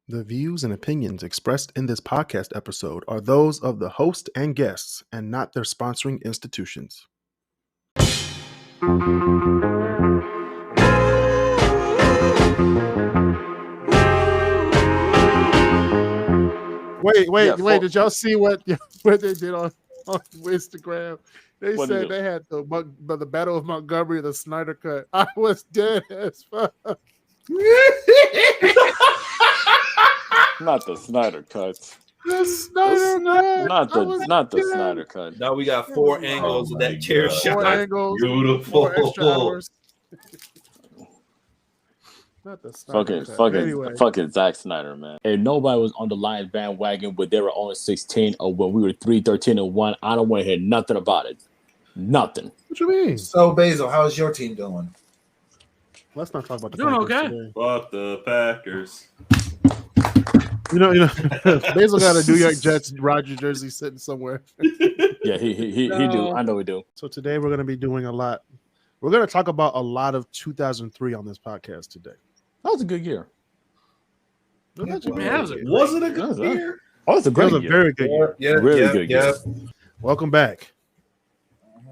The views and opinions expressed in this podcast episode are those of the host and guests and not their sponsoring institutions. Wait! Did y'all see what they did on Instagram? They said they had the Battle of Montgomery, the Snyder Cut. I was dead as fuck. Not the Snyder Cuts. The Snyder Cut. Not the Snyder Cut. Now we got four angles of that chair shot. Beautiful. Not the Snyder Cut. Fucking Zack Snyder, man. And nobody was on the Lions bandwagon when they were only 16 or when we were 3-13-1. I don't want to hear nothing about it. Nothing. What you mean? So Basil, how's your team doing? Let's not talk about the Packers okay. Today. Fuck the Packers. You know, Basil got a New York Jets Roger jersey sitting somewhere. Yeah, he do. I know he do. So today we're going to be doing a lot. We're going to talk about a lot of 2003 on this podcast today. That was a good year. Was it a good year? Oh, it was a great year. Very good year. Yeah, really good year. Welcome back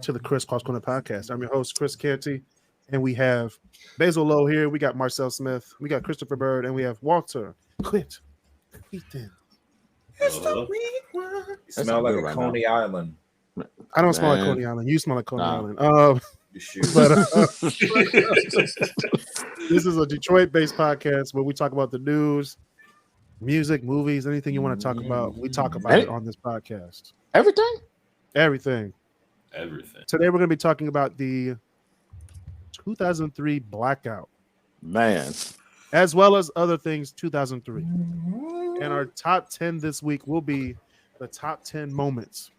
to the KrisCross Corner podcast. I'm your host, Kris Canty, and we have Basil Lowe here. We got Marcel Smith. We got Christopher Bird, and we have Walter Quit. It's the weed one. You smell like a Coney Island. I don't smell like Coney Island. You smell like Coney Island. This is a Detroit-based podcast where we talk about the news, music, movies, anything you want to talk about. We talk about it on this podcast. Everything. Today we're going to be talking about the 2003 Blackout. Man. As well as other things 2003. And our top 10 this week will be the top 10 moments,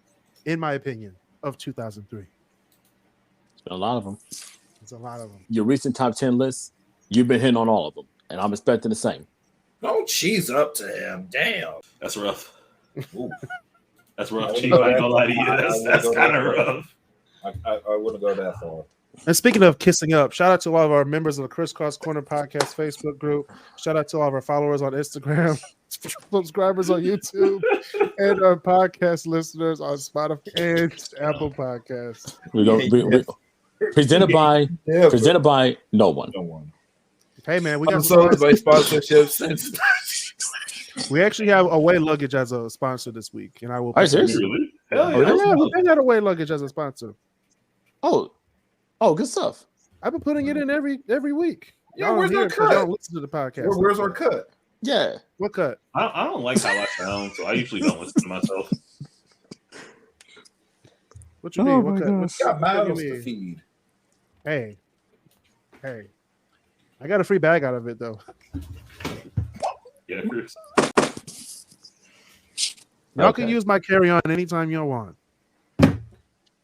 in my opinion, of 2003. It's been a lot of them. It's a lot of them. Your recent top 10 list, you've been hitting on all of them, and I'm expecting the same. Don't cheese up to him. Damn. That's rough. That's rough, Chief. I ain't gonna lie to you. That's kind of rough. I wouldn't go that far. And speaking of kissing up, shout out to all of our members of the KrisCross Corner podcast Facebook group. Shout out to all of our followers on Instagram, subscribers on YouTube, and our podcast listeners on Spotify and Apple Podcasts. Presented by no one. Hey man, we got sponsorships. We actually have Away Luggage as a sponsor this week, and I will. Are you serious? Really? We got Away Luggage as a sponsor. Oh, good stuff. I've been putting it in every week. Yeah, where's our cut? Don't listen to the podcast. Where's our cut? Yeah. What cut? I don't like how I sound, so I usually don't listen to myself. What you mean? What cut? Got miles to feed. Hey. I got a free bag out of it though. Yeah, Chris. Y'all can use my carry-on anytime y'all want.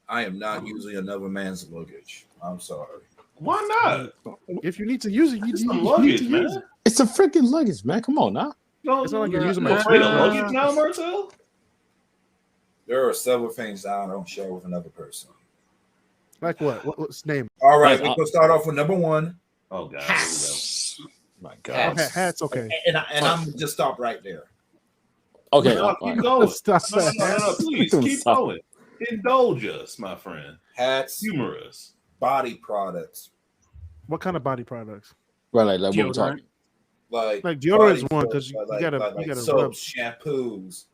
I am not using another man's luggage. I'm sorry. Why not? If you need to use it, you It's need luggage, to man. use it. It's a freaking luggage, man. Come on now. It's not like you're using my luggage now, Marcel. There are several things that I don't share with another person. Like what? What's name? All right, we're gonna start off with number one. Oh God. My God. Okay, hats. Okay. And I'm just stop right there. Okay. Keep going. Stop that. No, please keep going. Indulge us, my friend. Hats, Humorous. body products. What kind of body products? Right, like what we're talking. Like deodorant is one because you gotta soaps, shampoos.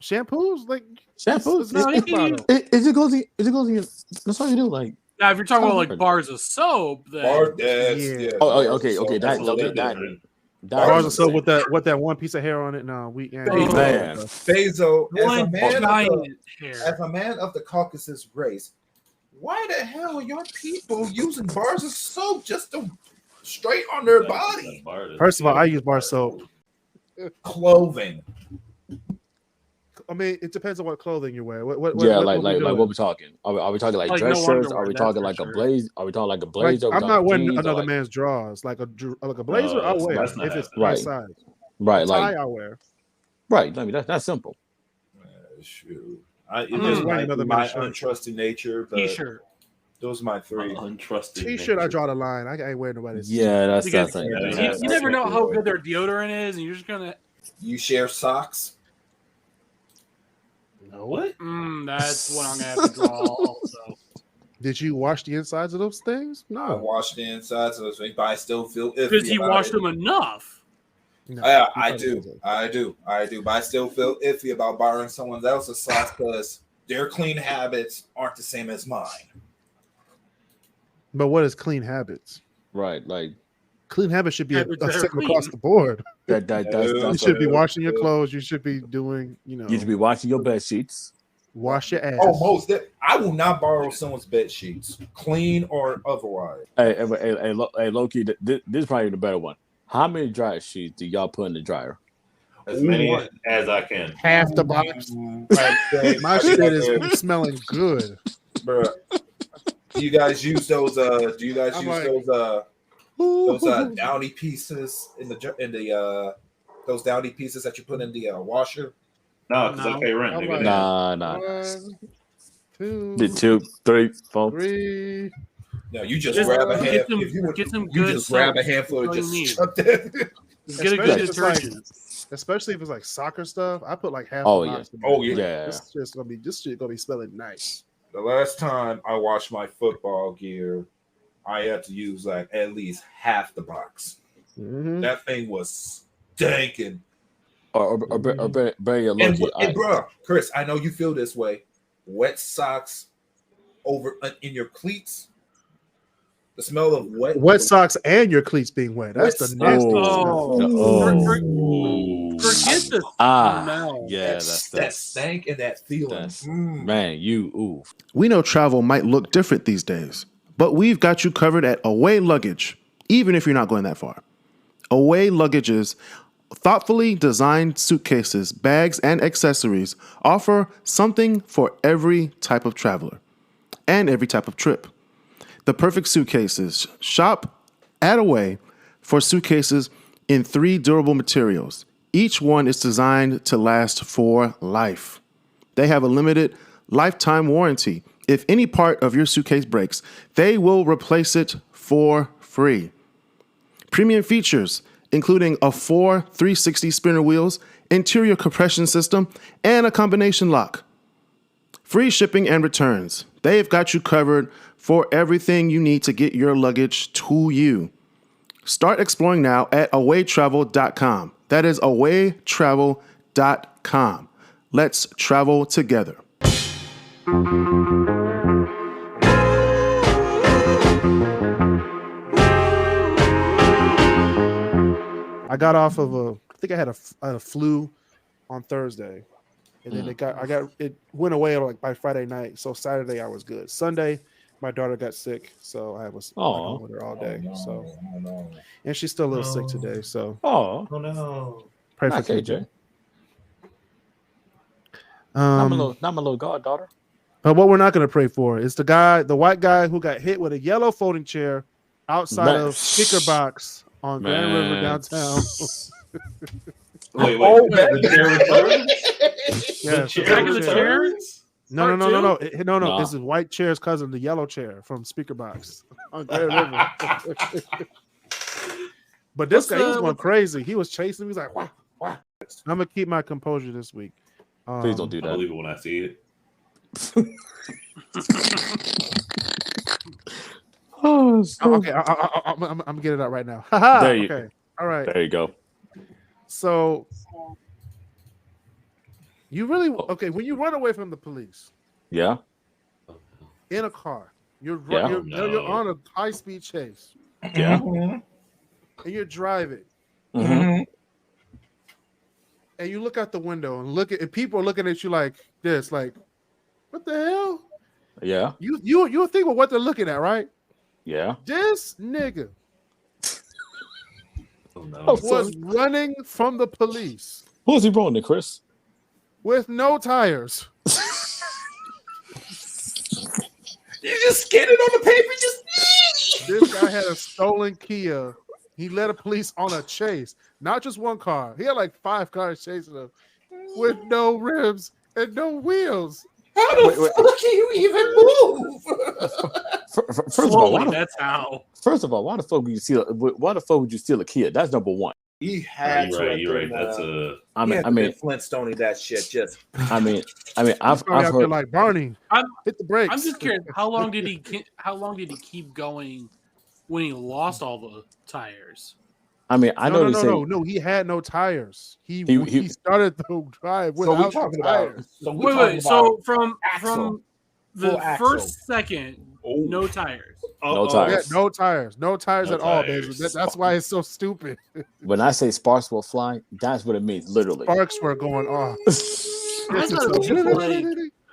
Shampoos? Like shampoos? It's not It goes in your, that's all you do. Like now, if you're talking about like bars of soap, then yeah. Okay. Bars of soap with that one piece of hair on it. No, man. Basil, as a man of the Caucasus race, why the hell are your people using bars of soap just to straight on their body? First of all, I use bar soap. Clothing. I mean, it depends on what clothing you wear. What what we talking? Are we talking like dress shirts? Are we talking like a blaze? Are we talking like a blazer? I'm not wearing another man's drawers. Like a blazer, I'll wear if it's the right size. Right, tie I'll wear. Right, I mean that's simple. Shoot. It just might be my untrusted nature. But T-shirt. Those are my three. Untrusted. T-shirt, I nature. draw the line. I ain't wearing nobody's. Yeah, that's Because like you never know how good their deodorant is, and you're just gonna. You share socks? No. What? That's what I'm gonna have to draw. Also, Did you wash the insides of those things? I No. wash the insides of those things, but I still feel iffy. because he about washed it. them enough. No. Yeah, You I probably do. wasn't. I do. But I still feel iffy about borrowing someone else's socks because their clean habits aren't the same as mine. But what is clean habits? right. Like Clean habits should be a Habits that are same clean. across the board. that's You that's should be Yeah. washing your clothes. You should be doing, you should be washing your bed sheets. wash your ass. Oh, I will not borrow someone's bed sheets, clean or otherwise. Hey, Loki, this is probably the better one. How many dryer sheets do y'all put in the dryer? As many as I can. Half the box. My shit is smelling good. Bruh. Do you guys use those? Do you guys I'm use like- those downy pieces in the those downy pieces that you put in the washer? No, because I pay rent. I'm Nigga. like- Nah. 1, 2, The 2, 3, 4. 3. No, you just Just grab a get handful. some- If you, get some you good just grab a soap. handful and That's all you just need. chuck that. Get a Especially good if it's like- detergent. Especially if it's like soccer stuff, I put like half. Oh, the yeah. box in Oh, there. yeah. This shit gonna be smelling nice. The last time I washed my football gear, I had to use like at least half the box. Mm-hmm. That thing was stinking. Or bury your And, Loki. bro, Chris, I know you feel this way. Wet socks over in your cleats. The smell of Wet socks and your cleats being wet. That's Wet the nasty. Oh. smell. Forget the Ah, smell. yeah, that stank and that feeling. that's man, ooh. We know travel might look different these days, but we've got you covered at Away Luggage, even if you're not going that far. Away Luggage's thoughtfully designed suitcases, bags, and accessories offer something for every type of traveler and every type of trip. The perfect suitcases. Shop at Away for suitcases in 3 durable materials. Each one is designed to last for life. They have a limited lifetime warranty. If any part of your suitcase breaks, they will replace it for free. Premium features, including a 4 360 spinner wheels, interior compression system, and a combination lock. Free shipping and returns. They've got you covered for everything you need to get your luggage to you. Start exploring now at awaytravel.com. That is awaytravel.com. Let's travel together. I got off of I think I had a flu on Thursday, and then it went away like by Friday night. So Saturday I was good. Sunday, my daughter got sick, so I was home with her all day. And she's still a little sick today. So Oh no. pray for not KJ. KJ. Not my little goddaughter. But what we're not going to pray for is the white guy who got hit with a yellow folding chair outside of Speaker Box on Grand River downtown. Wait. The Yes, chair the returns? No. No. This is White Chair's cousin, the yellow chair from Speaker Box on Grand River. But this guy, he was going crazy. He was chasing me. He was like, "Wah, wah." I'm gonna keep my composure this week. Please don't do I that. believe it when I see it. Okay, I'm gonna get it out right now. Haha, There you- okay, all right. There you go. So you really when you run away from the police Yeah. in a car, you're Yeah. you're on a high speed chase Yeah. and you're driving Mhm. and you look out the window and and people are looking at you like this, like, what the hell? Yeah. You think of what they're looking at, right? Yeah. This nigga Oh no. was running from the police Who was he rolling, Chris? with no tires. You just get it on the paper, just This guy had a stolen Kia. He led a police on a chase, not just one car. He had like 5 cars chasing him with no rims and no wheels. how the fuck can you even move? First of all, Slowly, that's how. First of all, why the fuck would you steal? Why the fuck would you steal a kid? That's number one. He had to. You're right. That's a. I mean, Flintstone that shit. Just. I mean, I've I've out there heard. like Barney. Hit the brakes. I'm just curious. How long did he keep going when he lost all the tires? I mean, I know No. He had no tires. He started the drive without tires. Wait. So from the Full axle. first second, no tires. No tires. Yeah, no tires at all, baby. tires. That's why it's so stupid. When I say sparks will fly, that's what it means, literally. Sparks were going off. I thought it was just like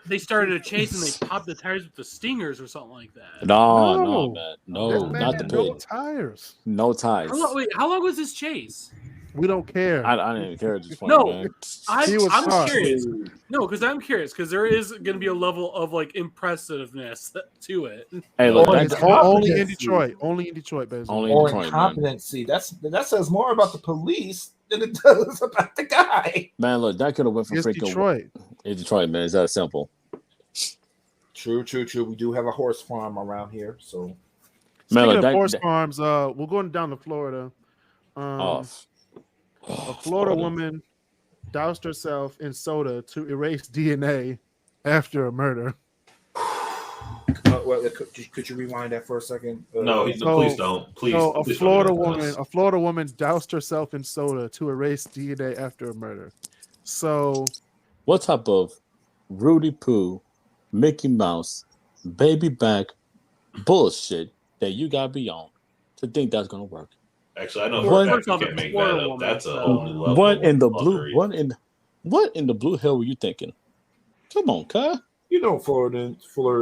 they started a chase and they popped the tires with the stingers or something like that. No, man. No, That man not the had no pig. tires. No tires. How long was this chase? We don't care. I didn't even care at this point, No. man. I'm smart. curious. No, because I'm curious because there is going to be a level of like impressiveness to it. Hey, look, Or that's Only in Detroit. Only in Detroit, baby. only in Or Detroit, man. incompetency. That says more about the police than it does about the guy. Man, look, that could have went from It's freaking Detroit. It's Detroit, man. It's that simple. True. We do have a horse farm around here, so. Man, Speaking look, of horse farms, we're going down to Florida. A Florida woman doused herself in soda to erase DNA after a murder. Could you rewind that for a second? No, please don't. Please. So a please Florida don't do woman, this. a Florida woman doused herself in soda to erase DNA after a murder. So What type of Rudy Poo, Mickey Mouse, baby back bullshit that you gotta be on to think that's gonna work? Actually, I know What- for a fact you can't make that up. That's a whole new level. What in the of blue? fuckery. What in the blue hell were you thinking? Come on, cuz. You know, Floridians don't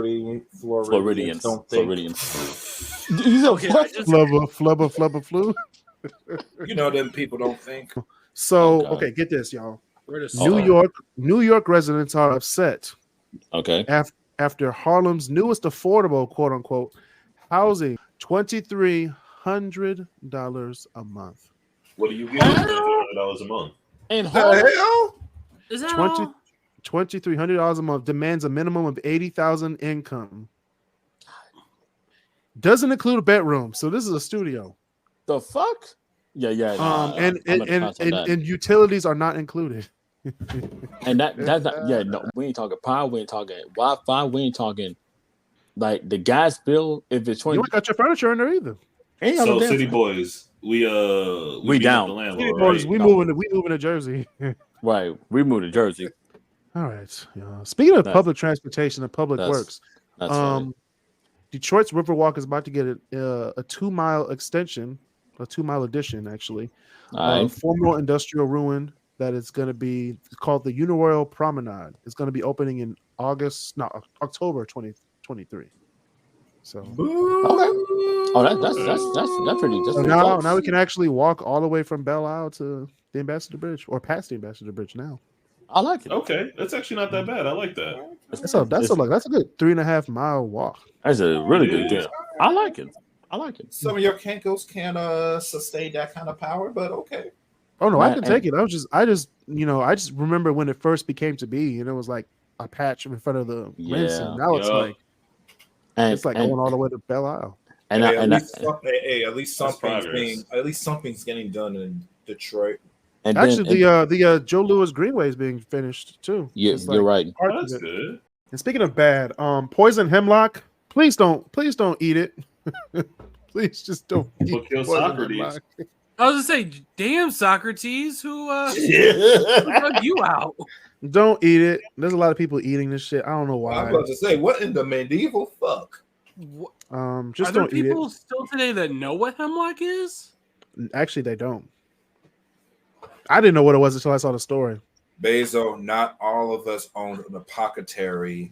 think. Floridians. You know, Okay, what? flubber flu. You know, them people don't think. So Oh, God. okay, get this, y'all. We're just New York residents are upset Okay. after Harlem's newest affordable quote unquote housing $2,300 a month. What do you get? $200 a month. And The Harlem, hell? Is that 20 all? $2,300 a month, demands a minimum of 80,000 income. Doesn't include a bedroom, so this is a studio. the fuck? Yeah. And I'm gonna pass on that. and utilities are not included. And that's not. Yeah, no, we ain't talking power. We ain't talking Wi-Fi. We ain't talking like the gas bill. If it's You 20, ain't got your furniture in there either. ain't So, no damn- City Boys, we We beat down. up the landlord, City right? Boys, we moving to Jersey. right. We moved to Jersey. All right. Yeah. Speaking of Nice. public transportation and public That's- works, That's funny. Detroit's Riverwalk is about to get a 2-mile extension, a 2-mile addition, actually. All right. Former industrial ruin that is going to be called the Uniroyal Promenade. It's going to be opening in October 2023. So Okay. Oh, that's pretty. That's so pretty now close. we can actually walk all the way from Belle Isle to the Ambassador Bridge or past the Ambassador Bridge now. I like it. Okay, that's actually not that bad. I like that. That's a good 3.5 mile walk. That's a really good It deal. is. I like it. I like it. Some of your Kenkos can't sustain that kind of power, but okay. Oh no, I Man, can take it. I just remember when it first became to be, and it was like a patch in front of the rinse, Yeah. and now it's Yeah. like going all the way to Belle Isle. and At least That's something's something's getting done in Detroit. and Actually, then, the Joe Louis Greenway is being finished too. yeah, It's you're right. part Oh, of that's it. good. And speaking of bad, poison hemlock. Please don't eat it. Please just don't eat We'll kill poison Socrates. hemlock. I was gonna say, damn Socrates, who Yeah. drug you out? Don't eat it. There's a lot of people eating this shit. I don't know I was why. about to say, what in the medieval fuck? What? Just Are there don't eat people still today that know what hemlock is? it. Actually, they don't. I didn't know what it was until I saw the story. Bezo, not all of us owned an apothecary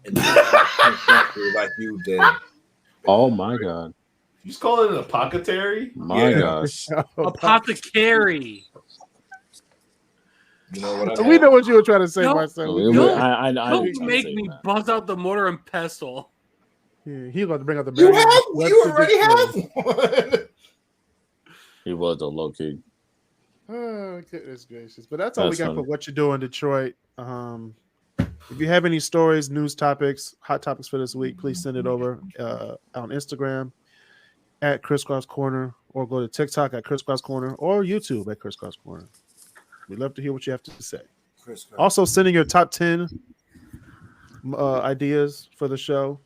in the 19th century like you did. Oh my god. You just call it an apothecary? My Yeah. gosh. Apothecary. You know what I We know what you were trying to say, No. Marcel. I Don't didn't make say me that. buzz out the mortar and pestle. Yeah, he's about to bring out the You Merriam have, Webster you already dictionary. have one. He was a low key. Oh, goodness gracious. But that's all we That's got funny. for what you do in Detroit. If you have any stories, news topics, hot topics for this week, please send it over on Instagram at KrisCross Corner, or go to TikTok at KrisCross Corner, or YouTube at KrisCross Corner. We'd love to hear what you have to say. Also, sending your top 10 ideas for the show.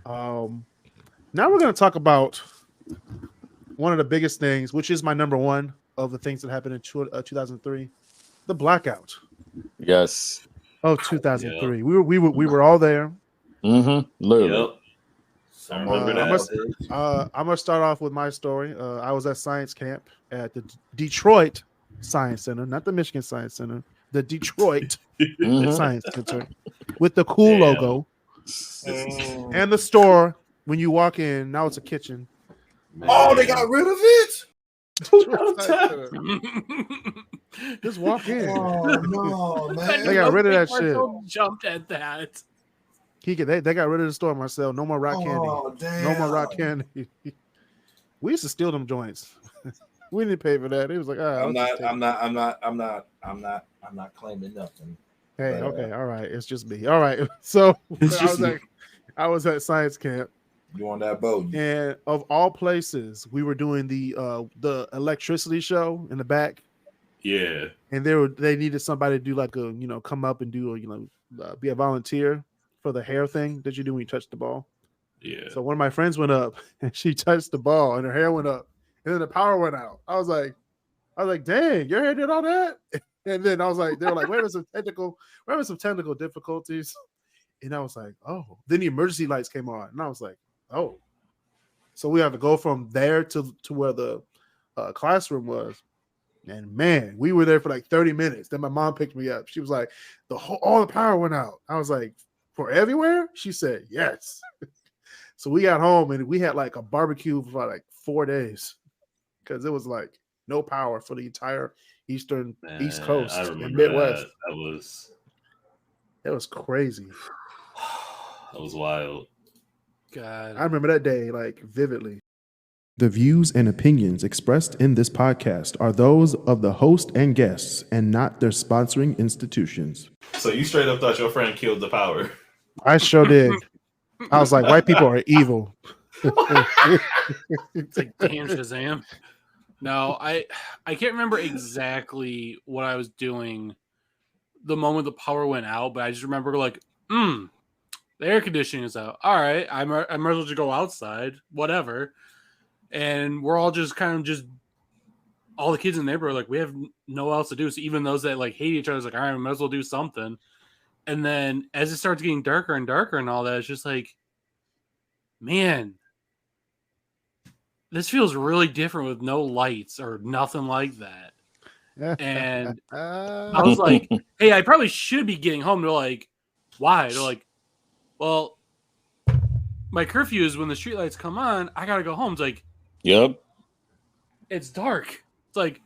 Now we're going to talk about one of the biggest things, which is my number one of the things that happened in 2003, the blackout. Yes. Oh, 2003. Yep. We were all there. Mm-hmm. Literally. Yep. I remember that. I'm gonna start off with my story. I was at science camp at the Detroit Science Center, not the Michigan Science Center, the Detroit Science Center, with the cool logo and the store. When you walk in, now it's a kitchen. Man. Oh, they got rid of it. Just walk in. Oh no, man! They got rid of that shit. Jumped at that. They got rid of the store, Marcel. No more rock candy. Damn. No more rock candy. We used to steal them joints. We didn't pay for that. It was like, I'm not claiming nothing. Hey, okay, all right. It's just me. All right. So I was at science camp. You on that boat? And of all places, we were doing the electricity show in the back. Yeah. And they needed somebody to do like come up and do be a volunteer for the hair thing that you do when you touch the ball. Yeah. So one of my friends went up and she touched the ball and her hair went up and then the power went out. I was like, dang, your hair did all that? And then I was like, they were like, we're having some technical difficulties. And I was like, oh. Then the emergency lights came on. And I was like, oh. So we had to go from there to where the classroom was. And man, we were there for like 30 minutes. Then my mom picked me up. She was like, all the power went out. I was like, for everywhere? She said, yes. So we got home and we had like a barbecue for like 4 days because it was like no power for the entire East Coast and Midwest. That was crazy. That was wild. God, I remember that day like vividly. The views and opinions expressed in this podcast are those of the host and guests and not their sponsoring institutions. So you straight up thought your friend killed the power? I sure did. I was like, white people are evil. It's like, damn, Shazam. No, I can't remember exactly what I was doing the moment the power went out, but I just remember like, the air conditioning is out. All right, I might as well just go outside, whatever. And we're all just kind of all the kids in the neighborhood are like, we have no else to do. So even those that like hate each other is like, all right, I might as well do something. And then as it starts getting darker and darker and all that, it's just like, man, this feels really different with no lights or nothing like that. And I was like, hey, I probably should be getting home. They're like, why? They're like, well, my curfew is when the streetlights come on. I got to go home. It's like, yep. It's dark. It's like,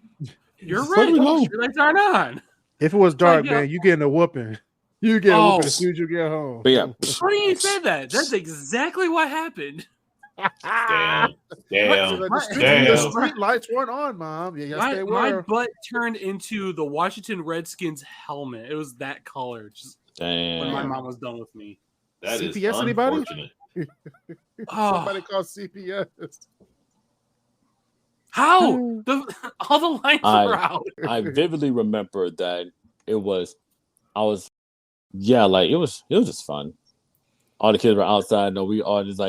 you're right. The streetlights aren't on. If it was dark, like, man, you getting a whooping. You get a whooping as soon as you get home. But yeah. Funny you said that. That's exactly what happened. Damn. The street lights weren't on, Mom. Yes, they were. My butt turned into the Washington Redskins helmet. It was that color. Just when my mom was done with me. That CPS, is anybody? Somebody called CPS. How? All the lights were out. I vividly remember that it was just fun. All the kids were outside. We all just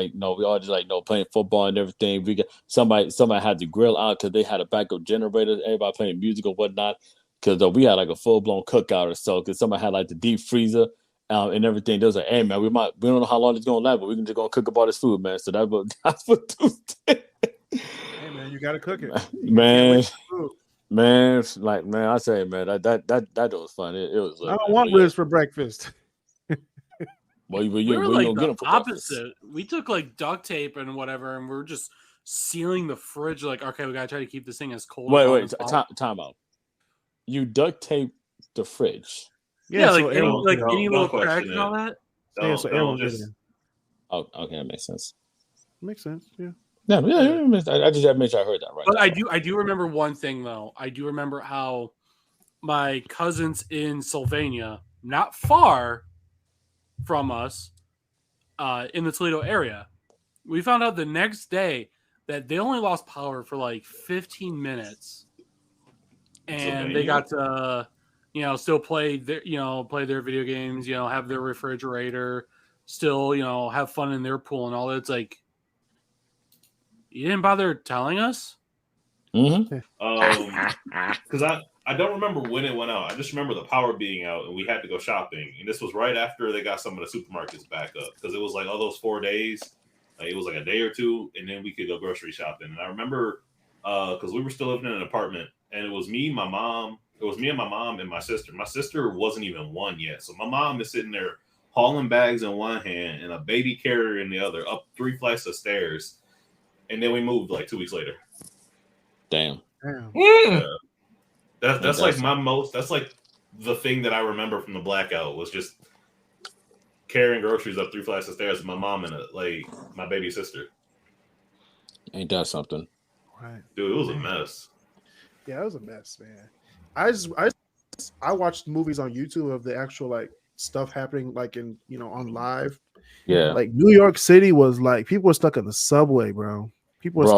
playing football and everything. We got somebody had the grill out because they had a backup generator. Everybody playing music or whatnot. Because we had like a full blown cookout or so. Because somebody had like the deep freezer and everything. They was like, hey man, we don't know how long it's gonna last, but we can just go cook up all this food, man. So that's what Tuesday. Hey man, you gotta cook it, man. Man, I say, man, that was fun. It was. I don't want ribs for breakfast. We were like the opposite. We took like duct tape and whatever, and we were just sealing the fridge. Like, okay, we gotta try to keep this thing as cold. Wait, time out. You duct tape the fridge. Yeah, like any little crack and all that. So everyone gets in. Oh, okay, that makes sense. Makes sense. Yeah. Yeah. I just have to make sure I heard that right. But I do remember one thing though. I do remember how my cousins in Sylvania, not far, from us in the Toledo area. We found out the next day that they only lost power for like 15 minutes, and they got to, still play their video games, have their refrigerator, still, have fun in their pool and all that. It's like, you didn't bother telling us? Because I don't remember when it went out. I just remember the power being out and we had to go shopping. And this was right after they got some of the supermarkets back up, because it was like all those 4 days. It was like a day or two, and then we could go grocery shopping. And I remember because we were still living in an apartment, and it was me, my mom. It was me and my mom and my sister. My sister wasn't even 1 yet, so my mom is sitting there hauling bags in one hand and a baby carrier in the other, up 3 flights of stairs. And then we moved like 2 weeks later. Damn. That's like that's like the thing that I remember from the blackout was just carrying groceries up 3 flights of stairs with my mom and my baby sister. Ain't that something? Right. Dude, it was a mess. Yeah, it was a mess, man. I watched movies on YouTube of the actual like stuff happening like in on live. Yeah. Like New York City was like people were stuck in the subway, bro. People were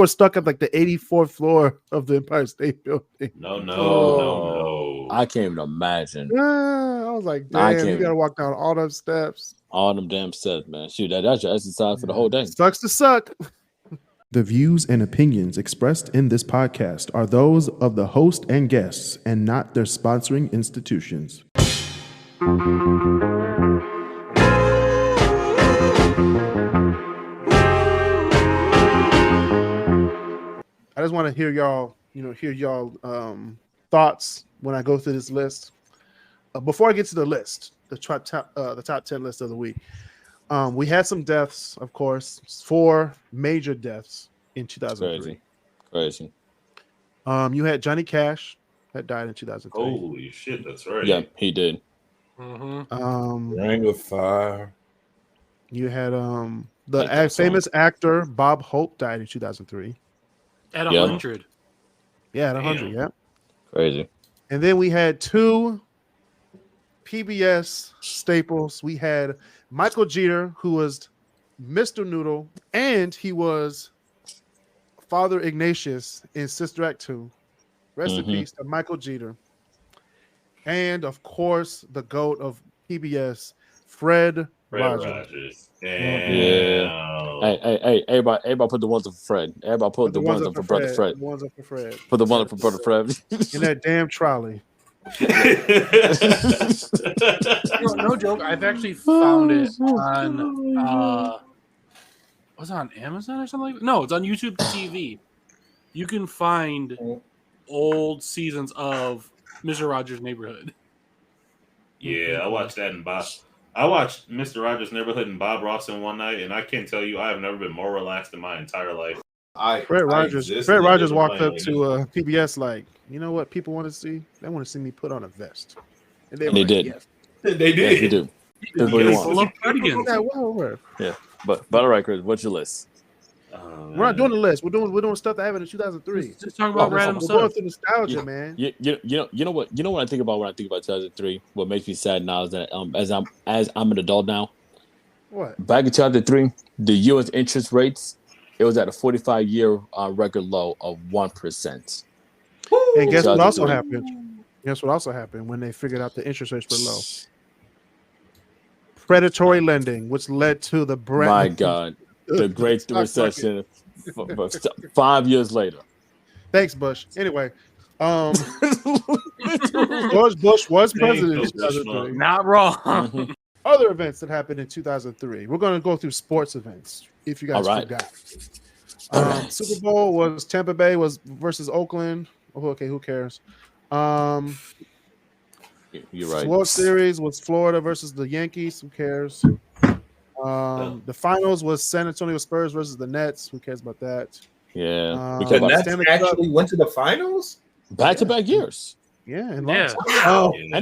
stuck at like the 84th floor of the Empire State Building. No. I can't even imagine. I was like, damn, you gotta walk down all them steps. All them damn steps, man. Shoot, that's your exercise for the whole day. Sucks to suck. The views and opinions expressed in this podcast are those of the host and guests and not their sponsoring institutions. I just want to hear y'all, thoughts when I go through this list. Before I get to the list, the top 10 list of the week, we had some deaths, of course, 4 major deaths in 2003. Crazy. You had Johnny Cash that died in 2003. Holy shit, that's right. Yeah, he did. Ring of Fire. You had the famous actor Bob Hope died in 2003. At 100. Yeah, at 100. Yeah. Crazy. And then we had 2 PBS staples. We had Michael Jeter, who was Mr. Noodle, and he was Father Ignatius in Sister Act 2. Rest in peace to Michael Jeter. And of course, the GOAT of PBS, Fred Rogers. Damn. Yeah. Hey, everybody put the ones up for Fred. Everybody put the ones up for Brother Fred. The ones up for Fred. Put the one up for Brother Fred. In that damn trolley. No joke. I've actually found it on was it on Amazon or something like that? No, it's on YouTube TV. You can find old seasons of Mr. Rogers' Neighborhood. Yeah, I watched that I watched Mr. Rogers' Neighborhood and Bob Ross in one night, and I can tell you I have never been more relaxed in my entire life. Fred Rogers walked up to PBS like, you know what people want to see? They want to see me put on a vest. And they did. Yes. They did. Yes, they do. That's what they want. Yeah. But all right, Chris, what's your list? We're not doing the list. We're doing stuff that happened in 2003. Just talking about random stuff. stuff. We're going through nostalgia, man. You know what I think about when I think about 2003. What makes me sad now is that as I'm an adult now. What? Back in 2003, the U.S. interest rates, it was at a 45-year record low of 1%. And guess what also happened? Guess what also happened when they figured out the interest rates were low? Predatory lending, which led to the My God. The Great Recession 5 years later. Thanks, Bush. Anyway, George Bush was president in 2003. Not wrong. Other events that happened in 2003. We're going to go through sports events, if you guys forgot. Super Bowl was Tampa Bay versus Oakland. Oh, okay, who cares? You're right. World Series was Florida versus the Yankees. Who cares? The finals was San Antonio Spurs versus the Nets. Who cares about that? Yeah. The Nets actually went to the finals? Back-to-back years. Yeah. And they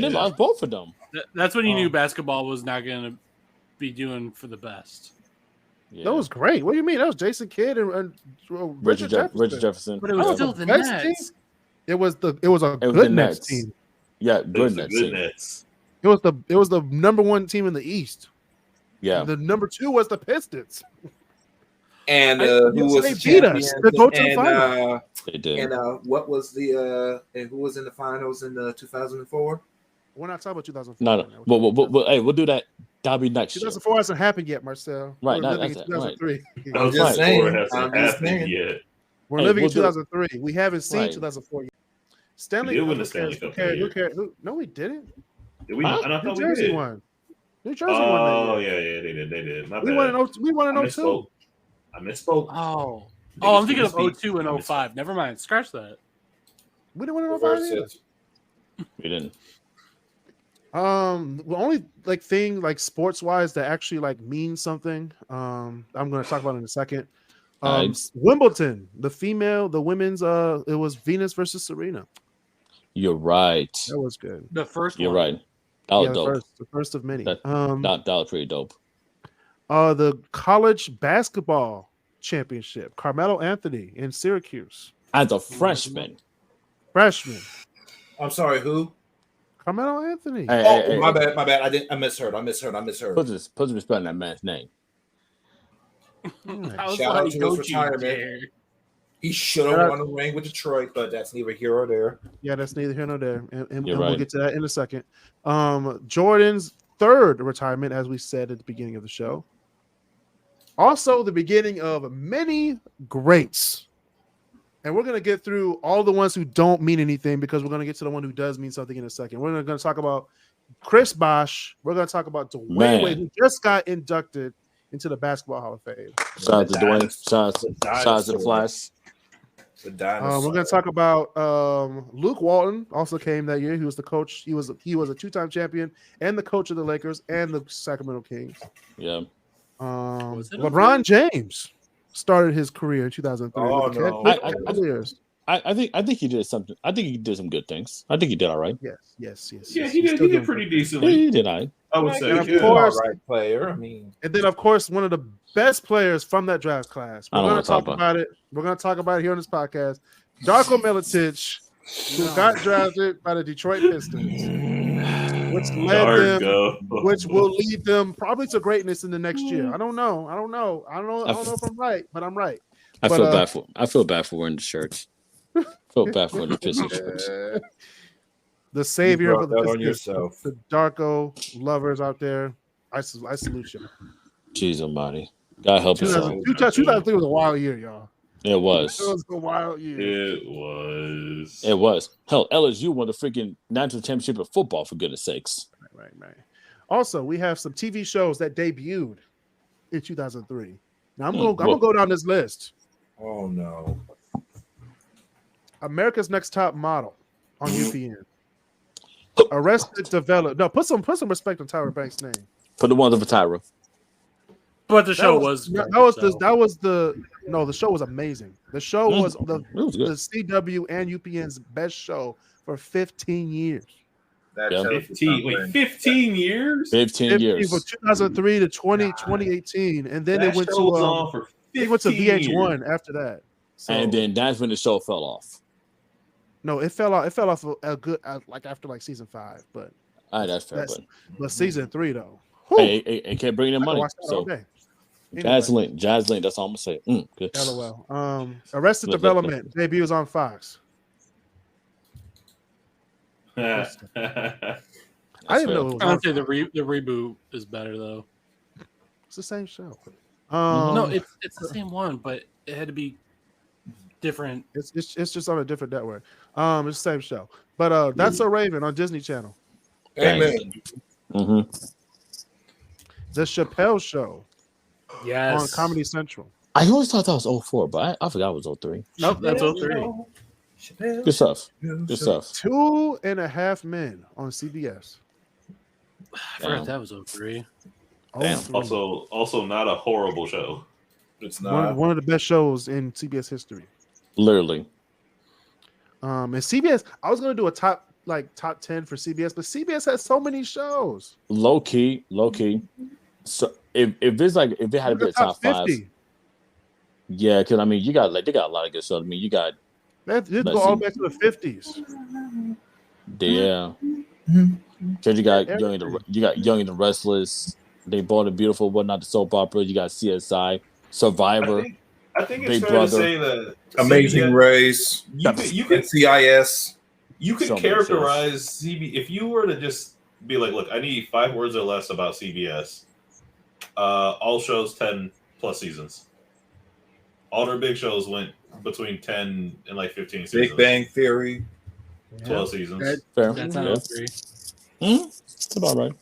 lost both of them. That's when you knew basketball was not going to be doing for the best. Yeah. That was great. What do you mean? That was Jason Kidd and Richard Jefferson. But it was still the Nets. It was a good Nets team. Yeah, good Nets. It was the number 1 team in the East. Yeah. The number 2 was the Pistons. And Yes, who was they the beat us champion? to go to the And final. They did. and what was the and who was in the finals in 2004? We're not talking about 2004. No. right now. Hey, we'll do that. That'll be next year. 2004 hasn't happened yet, Marcel. Right, We're living in that's it, 2003. I was just just saying, saying. Hasn't I'm just happened saying. yet. We're Hey, living we'll in do it. 2003. We haven't seen Right. 2004 yet. We Stanley, did win who the Stanley cares? Cup Who cares? that Who year. cares? No, we didn't. Did we? Huh? And I New thought we Jersey did. won. New Jersey won Oh that year. yeah, they did. My We bad. won in 02. We won I in 02. misspoke. I misspoke. Oh, Niggas I'm thinking of speak. 02 and I misspoke. 05. Never mind. Scratch that. We didn't win in 05 Reverse either. it. We didn't. The only thing sports wise that actually means something. I'm going to talk about in a second. Wimbledon, the women's. It was Venus versus Serena. You're right. That was good. The first You're one. right. That was Yeah, dope. the first of many. That was pretty dope. The college basketball championship, Carmelo Anthony in Syracuse, As a freshman. freshman. I'm sorry, who? Carmelo Anthony. Hey, My bad. I misheard. Put some respect on that man's name. I was Shout out like, to his don't you retirement. dare. He should have won a ring with Detroit, but that's neither here or there. Yeah, that's neither here nor there, and You're we'll right. get to that in a second. Jordan's third retirement, as we said at the beginning of the show. Also, the beginning of many greats. And we're going to get through all the ones who don't mean anything because we're going to get to the one who does mean something in a second. We're going to talk about Chris Bosh. We're going to talk about Dwayne Wade, who just got inducted into the Basketball Hall of Fame. Shout out to Dwayne. Shout out to the Flash. The We're dinosaur. going to talk about Luke Walton. Also came that year. He was the coach. He was a 2-time champion and the coach of the Lakers and the Sacramento Kings. Yeah. LeBron James started his career in 2003. Oh, with the no. Cavaliers. I think he did something. I think he did some good things. I think he did all right. Yes. Yeah, yes. he He's did. still He did doing pretty good. decently. He did all right. I would say. And of Yeah. course- All right player. I mean, And then, of course, one of the best players from that draft class. I We're don't going wanna to talk talk about it. We're going to talk about it here on this podcast. Darko Milicic, who got drafted by the Detroit Pistons, which led them, Darko. which will lead them probably to greatness in the next year. I don't know if I'm right, but I'm right. I But, feel bad for wearing the shirts. Feel bad for wearing the Pistons shirts. The savior You of the brought that on Pistons, yourself. the Darko lovers out there. I salute you. Jeez almighty. God help us all. 2003 was a wild year, y'all. It was. It was a wild year. It was. It was. Hell, LSU won the freaking national championship of football, for goodness sakes. Right. Also, we have some TV shows that debuted in 2003. Now I'm gonna go down this list. oh no. America's Next Top Model on UPN. Arrested Development. No, put some respect on Tyra Banks' name. For the ones of Tyra. But the show was the show was amazing. The show was It was good. the CW and UPN's best show for 15 years. That Yeah. tells you 15. Wait, something. 15 years? 15 years. From 2003 to 2018, and then That it went show was to on for 15 it went to VH1 years. after that. So, And then that's when the show fell off. no, it fell off. It fell off a good after season 5, but All right, that's fair. That's- But but season 3 though. Whew, it can't bring in I can money. watch that all So day. Jazz Link, that's all I'm gonna say. Good. LOL. Arrested Look. Development debuts on Fox. I I didn't know it was I on would say Fox. the reboot is better though. It's the same show. No, it's the same one, but it had to be different. it's just on a different network. It's the same show. But That's So Raven on Disney Channel. Amen. Mm-hmm. The Chappelle Show on Yes. Comedy Central. I always thought that was 04, but I forgot it was 03. Nope, that's 03. Good stuff. Good stuff. 2.5 Men on CBS. I forgot that was 03. Damn. 03. also not a horrible show. It's one, not. one of the best shows in CBS history. Literally. And CBS, I was gonna do a top 10 for CBS, but CBS has so many shows. Low key. So if it had to be a Look at top 5, 50. yeah, because I mean they got a lot of good stuff. I mean you got Let's go Let's all see. back to the 50s. yeah. Because you got Young and the Restless, They Born and Beautiful, whatnot, the soap opera. You got CSI, Survivor, I think it's Big fair Brother. to say that Amazing CBS, Race, you could NCIS. you could So many characterize CB if you were to just be like, look, I need 5 words or less about CBS. All shows 10 plus seasons. All their big shows went between 10 and like 15 seasons. Big Bang Theory. 12 seasons. Fair. That's on Yeah. 03. That's about right.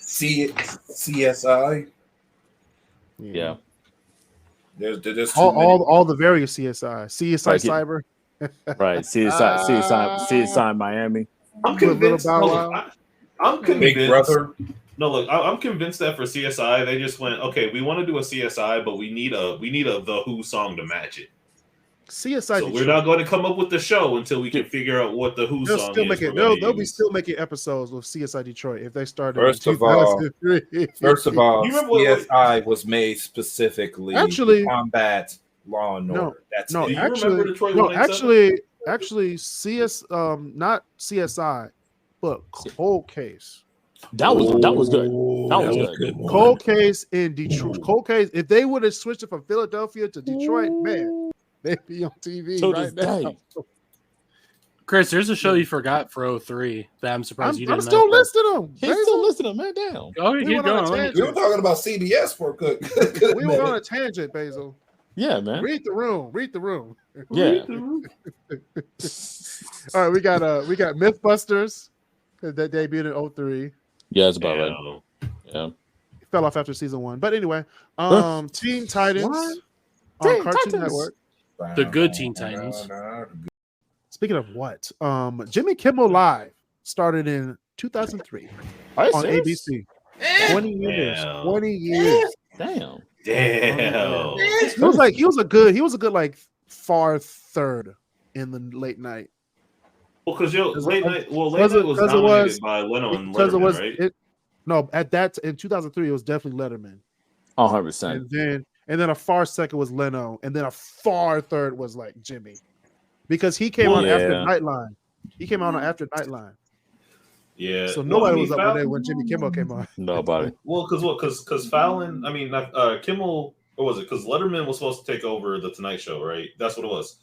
CSI. Yeah. There's too many. all the various CSI, Right. Cyber, Right. CSI Miami. I'm Little convinced. Bow No, Wow. look, I'm convinced. Big Brother. No, look, I'm convinced that for CSI, they just went, okay, we want to do a CSI, but we need a The Who song to match it. CSI. So Detroit. we're not going to come up with the show until we can figure out what the Who They'll song still is. make it. They'll be still making episodes with CSI Detroit if they started. First in of all, 2003. You remember what- CSI was made specifically Actually- to combat Law and No, Order. That's no, Do it. you remember actually, Detroit no, 187? actually, not CSI, but Cold Case. That was good. That was good. one. Cold Case in Detroit. Cold Case. If they would have switched it from Philadelphia to Detroit, man, they'd be on TV To right this now. day. Chris, there's a show you forgot for 03 that I'm surprised you I'm didn't still know. listing them. He's still listening, man. Damn. Oh, We keep went on a going. tangent. We were talking about CBS for a good We were minute. on a tangent, Basil. Yeah, man. Read the room. Read the room. Yeah. All right, we got Mythbusters that debuted in 03. Yeah, that's about right. Damn. Yeah. Fell off after season 1. But anyway, Teen Titans What? on Teen Cartoon Titans. Network. The good Teen Titans. Speaking of what, Jimmy Kimmel Live started in 2003 Are you on serious? ABC. 20 years. Damn. 20 years. Damn. Damn. It was like he was a good like far third in the late night. Well, because late night was because it dominated was- by Leno and Because it Letterman, was right? no, at that in 2003 it was definitely Letterman. 100%. And then a far second was Leno, and then a far third was like Jimmy. Because he came on after Yeah. Nightline. He came on after Nightline. Yeah. So nobody was up Fallon, when Jimmy Kimmel came on. Nobody. Well, because Fallon, I mean, Kimmel, or was it? Because Letterman was supposed to take over the Tonight Show, right? That's what it was.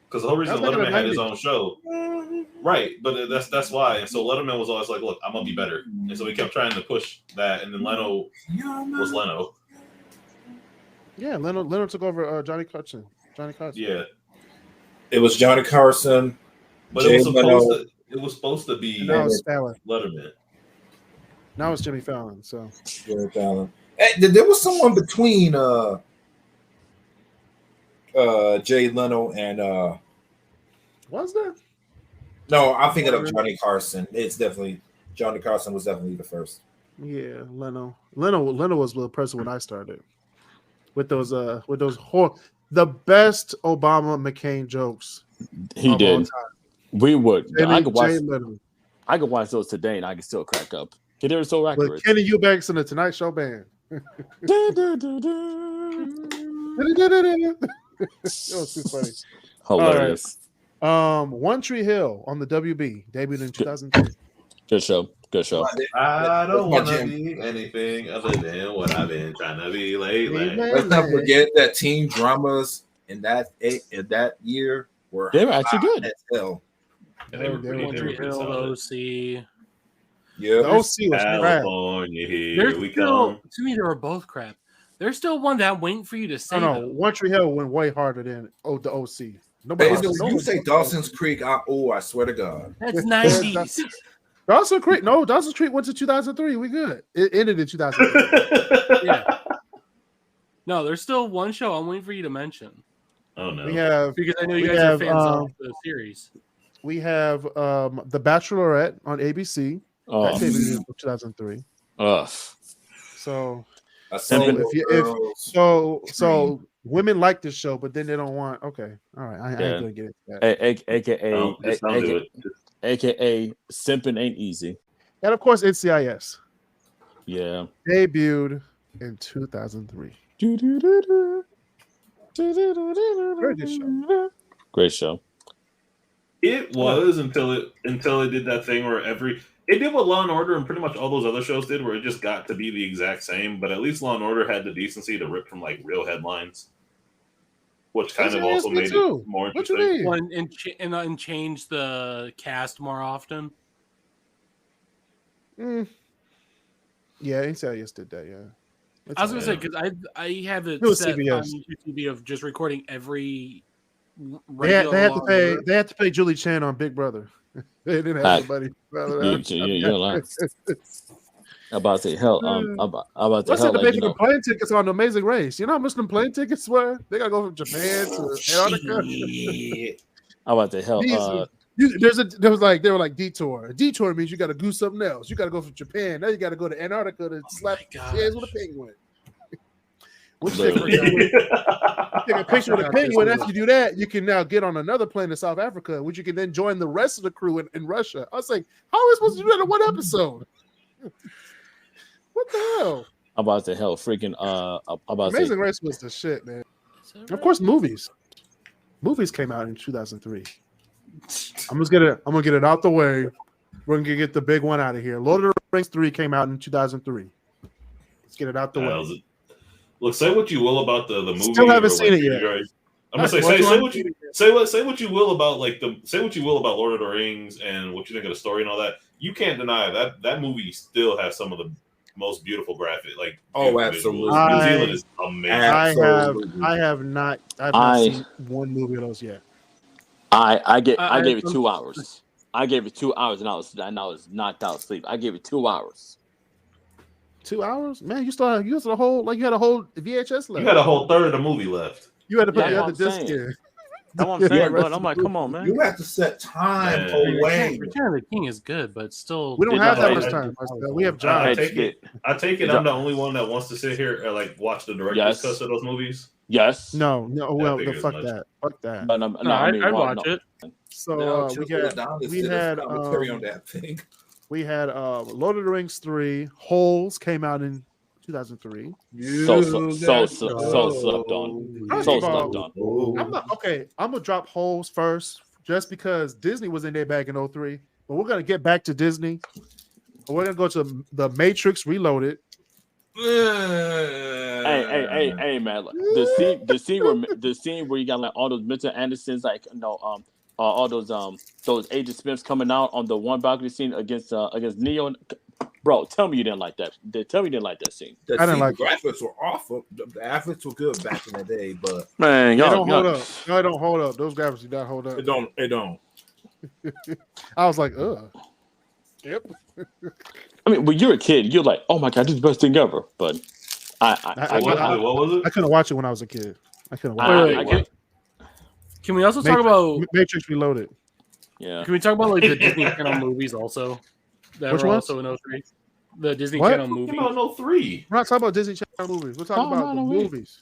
Because the whole reason That was back in Letterman the had his 90s. own show, right? But that's why. And so Letterman was always like, "Look, I'm gonna be better," and so he kept trying to push that. And then Leno was Leno. Yeah, Leno took over Johnny Carson. Yeah, It was Johnny Carson. but Jay it Leno. was supposed to be And now it's Fallon. Letterman. Now it's Jimmy Fallon. So Jimmy Fallon. Hey, there was someone between Jay Leno and was there? no, I'm thinking of Johnny Carson. It's definitely Johnny Carson was definitely the first. Yeah, Leno was the person when I started with those the best Obama McCain jokes. He of all did. time. We would. I could watch. Jay Leno. I could watch those today, and I could still crack up. They were so accurate. With Kenny Eubanks and the Tonight Show band. It was too funny. Hilarious. One Tree Hill on the WB debuted in 2003. Good show. Good show. I don't want to Jim. be anything other than what I've been trying to be lately. Let's not forget that teen dramas in that year were They were actually good. as hell. They were pretty One Tree Hill, solid. OC. Yeah, The OC was crap. California, here There's we still, come. to me, they were both crap. There's still one that I'm waiting for you to say. No, though. One Tree Hill went way harder than the OC. Nobody Basil, no you one- say Dawson's Creek? I swear to God. That's Yeah, 90s. Dawson Creek. No, Dawson Creek went to 2003. We good. It ended in 2003. Yeah. No, there's still one show I'm waiting for you to mention Oh no. We have because I know you We guys have, are fans of the series. The Bachelorette on ABC. Oh, That debuted in 2003. ugh. So I So said so women like this show, but then they don't want. Okay, all right. I Yeah. ain't gonna get into that. AKA, No, just don't do it. AKA, simping ain't easy. And of course, NCIS Yeah. debuted in 2003. Very good show. Great show. It was until it did that thing where it did what Law and Order and pretty much all those other shows did, where it just got to be the exact same. But at least Law and Order had the decency to rip from like real headlines, which kind of also made it more interesting. Well, and change the cast more often. Yeah, NCIS did that. Yeah, I was gonna say because I have it was set CBS. on YouTube TV of just recording every. They had to pay Julie Chen on Big Brother. They didn't have somebody. You're lying. I'm about to say hell. About to What's hell. the Like, making the plane tickets on the Amazing Race? You know how much them plane tickets were? They gotta go from Japan to Antarctica. I'm about to hell. They were like detour. Detour means you got to do something else. You got to go from Japan. Now you got to go to Antarctica to slap hands with a penguin. Which take a picture with a penguin. After you do that, you can now get on another plane to South Africa, which you can then join the rest of the crew in Russia. I was like, how are we supposed to do that in one episode? What the hell? I'm about to hell. Freaking. Amazing Race was the shit, man. Of course, movies. Movies came out in 2003. I'm gonna get it out the way. We're gonna get the big one out of here. Lord of the Rings 3 came out in 2003. Let's get it out the way. Look, say what you will about the movie. Still haven't seen it yet. I'm gonna say what you will about Lord of the Rings and what you think of the story and all that. You can't deny that movie still has some of the most beautiful graphic. Like, absolutely. New Zealand is amazing. I have not seen one movie of those yet. I gave it 2 hours. I gave it 2 hours and I was knocked out asleep. I gave it 2 hours. 2 hours, man. You had a whole VHS left. You had a whole third of the movie left. You had to put the other disc in. That's what I'm saying, but I'm like, come on, man. You have to set time away. Return of the King is good, but still, we don't have that much time. We have John. I take it. I'm the only one that wants to sit here and like watch the director's cuts of those movies. Yes. No. Well, fuck that. Fuck that. But I watch it. So we had commentary on that thing. We had Lord of the Rings 3. Holes came out in 2003. So slept on. So slept on. I'm gonna drop Holes first, just because Disney was in their bag in 2003. But we're gonna get back to Disney. We're gonna go to the Matrix Reloaded. Hey, man! The scene where you got like all those Mr. Andersons, like all those Agent Smiths coming out on the one balcony scene against Neo. Bro, tell me you didn't like that. Tell me you didn't like that scene. I didn't like the graphics were awful. The graphics were good back in the day, but man, they don't hold up. No, they don't hold up. Those graphics do not hold up. It don't. I was like, ugh. Yep. I mean, when you're a kid, you're like, oh my god, this is the best thing ever. But what was it? I couldn't watch it when I was a kid. I couldn't watch it. Can we also talk about Matrix Reloaded? Yeah. Can we talk about like the Disney Channel movies also? That Which were ones? also in 2003. The Disney What? Channel movies. Came out in 2003. We're not talking about Disney Channel movies. We're talking about the movies.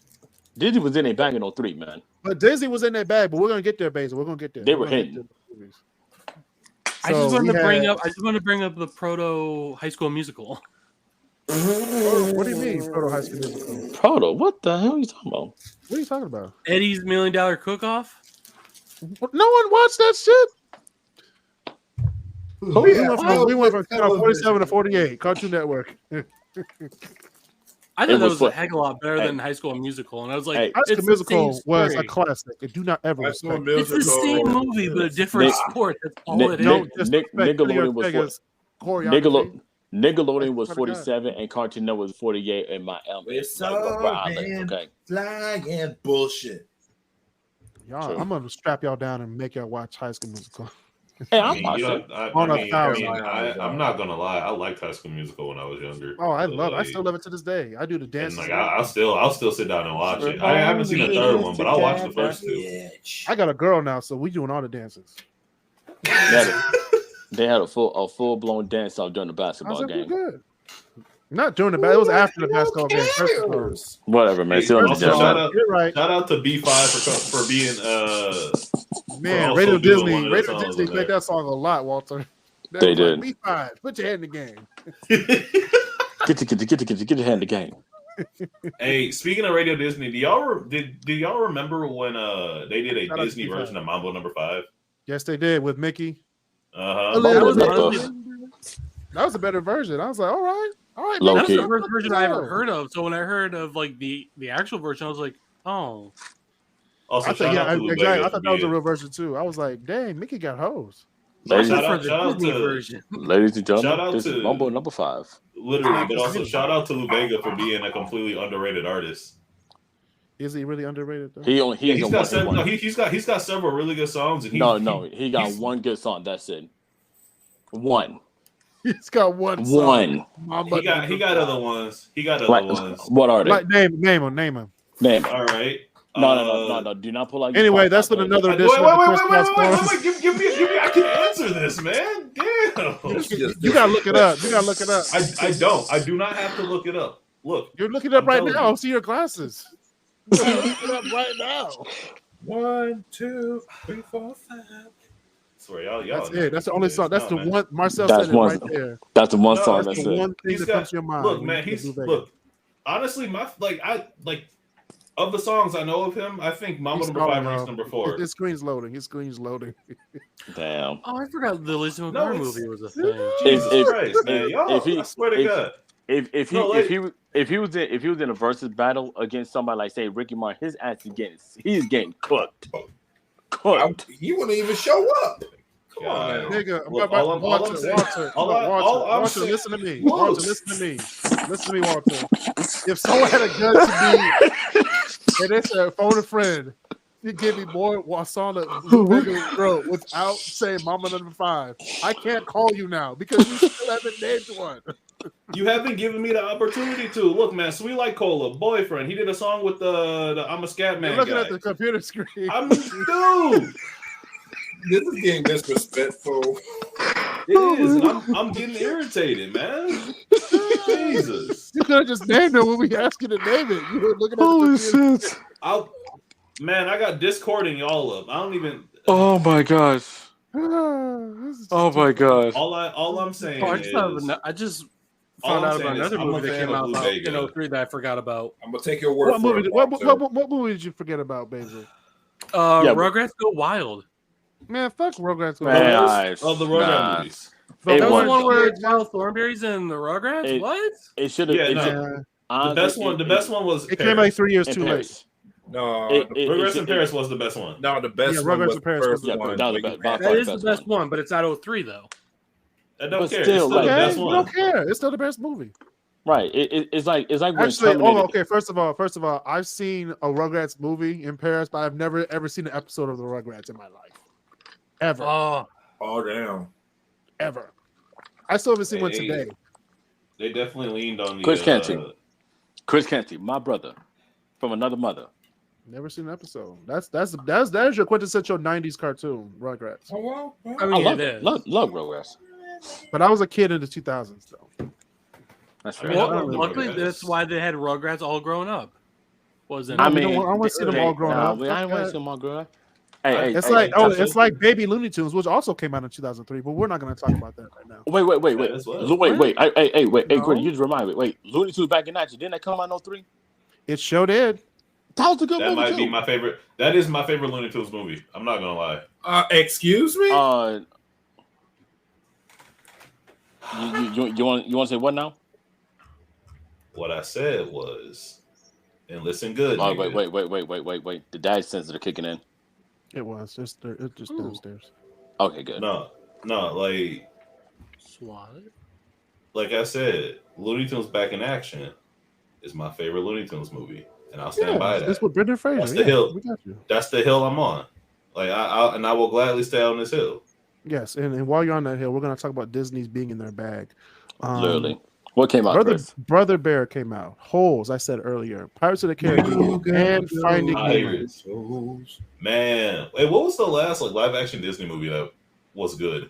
Disney was in a bag in 2003, man. But Disney was in their bag, but we're gonna get there, Basil. We're gonna get there. They were hidden. I just wanted to bring up the proto High School Musical. What do you mean, proto High School Musical? Proto? What the hell are you talking about? What are you talking about? Eddie's $1 Million Cook-Off. No one watched that shit. We went from 47 to 48. Cartoon Network. I thought that was a heck of a lot better than High School Musical, and I was like, High School Musical was a classic. I do not ever respect. It's the same movie, but a different sport. That's all it is. Nickelodeon was 47 and Cartoon Network was 48 in my It's flying bullshit. Y'all, I'm gonna strap y'all down and make y'all watch High School Musical. Hey, I'm not gonna lie. I liked High School Musical when I was younger. Oh, I love it. I still love it to this day. I do the dance. Like I'll still sit down and watch it. I haven't seen the third one, but I'll watch the first two. I got a girl now, so we doing all the dances. They had a full blown dance off during the basketball game. Good. Not during the basketball. It was after the basketball game. Whatever, man. Shout out to B5 for being man. Radio Disney played that song a lot, Walter. They did. B5, put your head in the game. Get your hand in the game. Hey, speaking of Radio Disney, do y'all remember when they did a Disney version of Mambo No. 5? Yes, they did with Mickey. Uh-huh. That was Bubble honestly, That was a better version. I was like, all right, Low that was key. the first version I ever heard of. So when I heard of like the actual version, I was like, oh. Also, I thought, shout out to exactly. Lubega I for thought that was a being. real version too. I was like, dang, Mickey got hoes. Ladies, Shout For out, the shout out Disney to version. ladies and Shout gentlemen, out this is to- Mumble number 5. literally, but also shout out to Lubega for being a completely underrated artist. Is he really underrated though? He only Yeah, he's he's got several. No, he's got several really good songs. And he he got he's- one good song. That's it. One. He's got one. One. Song. He got other ones. He got other Like, ones. what are they? Like, name him. Name. All right. No. Do not pull out. your Anyway, phone. that's been another Wait, edition wait, of the wait, KrisCross Corner. Give me. I can answer this, man. Damn. You gotta look it up. I do not have to look it up. Look, You're looking it up I'm right telling now. you. See your glasses. You're looking it up right now. 1, 2, 3, 4, 5. Sorry, y'all. That's it. That's the only song. That's the man. one. Marcel That's said it one- right there. That's the one No, song. That's That's the it. one thing He's that got. comes to your mind. Look, when man. you think of Lubega. Look. Honestly, of the songs I know of him, I think Mama He's number calling 5 ranks now. number 4. His screen's loading. Damn. Oh, I forgot the Lizzie No, McGuire it's- movie was a thing. Jesus Christ, man! Y'all, if he- I swear to if- God. If No, like- he was in a versus battle against somebody like say Ricky Martin, his ass is getting cooked. Cooked. He wouldn't even show up. Come on, God. man. Nigga, Look, all I'm saying- Walter, saying- listen to me. Look. Walter, listen to me, Walter. If someone had a gun to me and they said, phone a friend, you give me more Wasana throat without saying Mama number 5. I can't call you now because you still haven't named one. You haven't given me the opportunity to. Look, man, Sweet Like Cola, Boyfriend. He did a song with the I'm a Scat Man You're looking guy. at the computer screen. Dude, This is getting disrespectful. it is. And I'm getting irritated, man. Jesus. You could have just named it when we asked you to name it. You were looking at the computer. I got discording all of. I don't even. Oh my gosh. This is just Oh my gosh. All I'm saying I just all found I'm out saying about is another I'm a movie that fan came of out Lubega. in 03 that I forgot about. I'm gonna take your word What for movie? it. What Walter. movie did you forget about, Basil? Yeah, Rugrats Go Wild. Man, fuck Rugrats. Man, of the Rugrats movies. But It That was was- the one where it's Miles Thornberry's and the Rugrats? It- What? It should have. Yeah, no. Yeah, The best one was it came like 3 years in too late. Paris. No, Rugrats in Paris was the best one. no, the best Yeah, one Rugrats was in the Paris first was the one. best. That was where the you best. had- That is best the best one, but it's out of 03 though. I don't But care. still, It's still like- the Okay, best you one. don't care. It's still the best movie. Right. It's like when Actually, Terminator- okay. First of all, I've seen a Rugrats movie in Paris, but I've never ever seen an episode of the Rugrats in my life, ever, Oh, Oh damn! ever. I still haven't seen one Hey. today. They definitely leaned on the Kris Canty. Kris Canty, my brother from another mother. Never seen an episode. That is your quintessential '90s cartoon, Rugrats. Oh well. I I mean, love it is. love Rugrats. But I was a kid in the 2000s, though. That's I mean, right. I Well, love the luckily, Rugrats. that's why they had Rugrats all grown up. Wasn't I it? we mean, don't want- I wanna see them all grown up. I Fuck ain't want to that. see them all grown up. Hey, It's hey, like hey, it's like Baby Looney Tunes, which also came out in 2003, but we're not going to talk about that right now. Wait. Yeah, that's what- Wait. Hey, No. Gritty, you just remind me. Wait, Looney Tunes back in action. Didn't that come out in 03? It sure did. That was a good That movie might too. be my favorite. That is my favorite Looney Tunes movie. I'm not gonna lie. Excuse me. You want to say what now? What I said was, and listen good. Oh, nigga. wait. The dad sensors are kicking in. It was. It's just Ooh. downstairs. Okay, good. No, Swat. like I said, Looney Tunes Back in Action is my favorite Looney Tunes movie, and I'll stand by that. That's with Brendan Fraser. That's the hill. We got you. That's the hill I'm on. Like I will gladly stay on this hill. Yes, and while you're on that hill, we're going to talk about Disney's being in their bag. Literally. What came out, Chris? Brother Bear came out. Holes, I said earlier. Pirates of the Caribbean and Finding Nemo. Pirates. Man, wait, what was the last live action Disney movie that was good?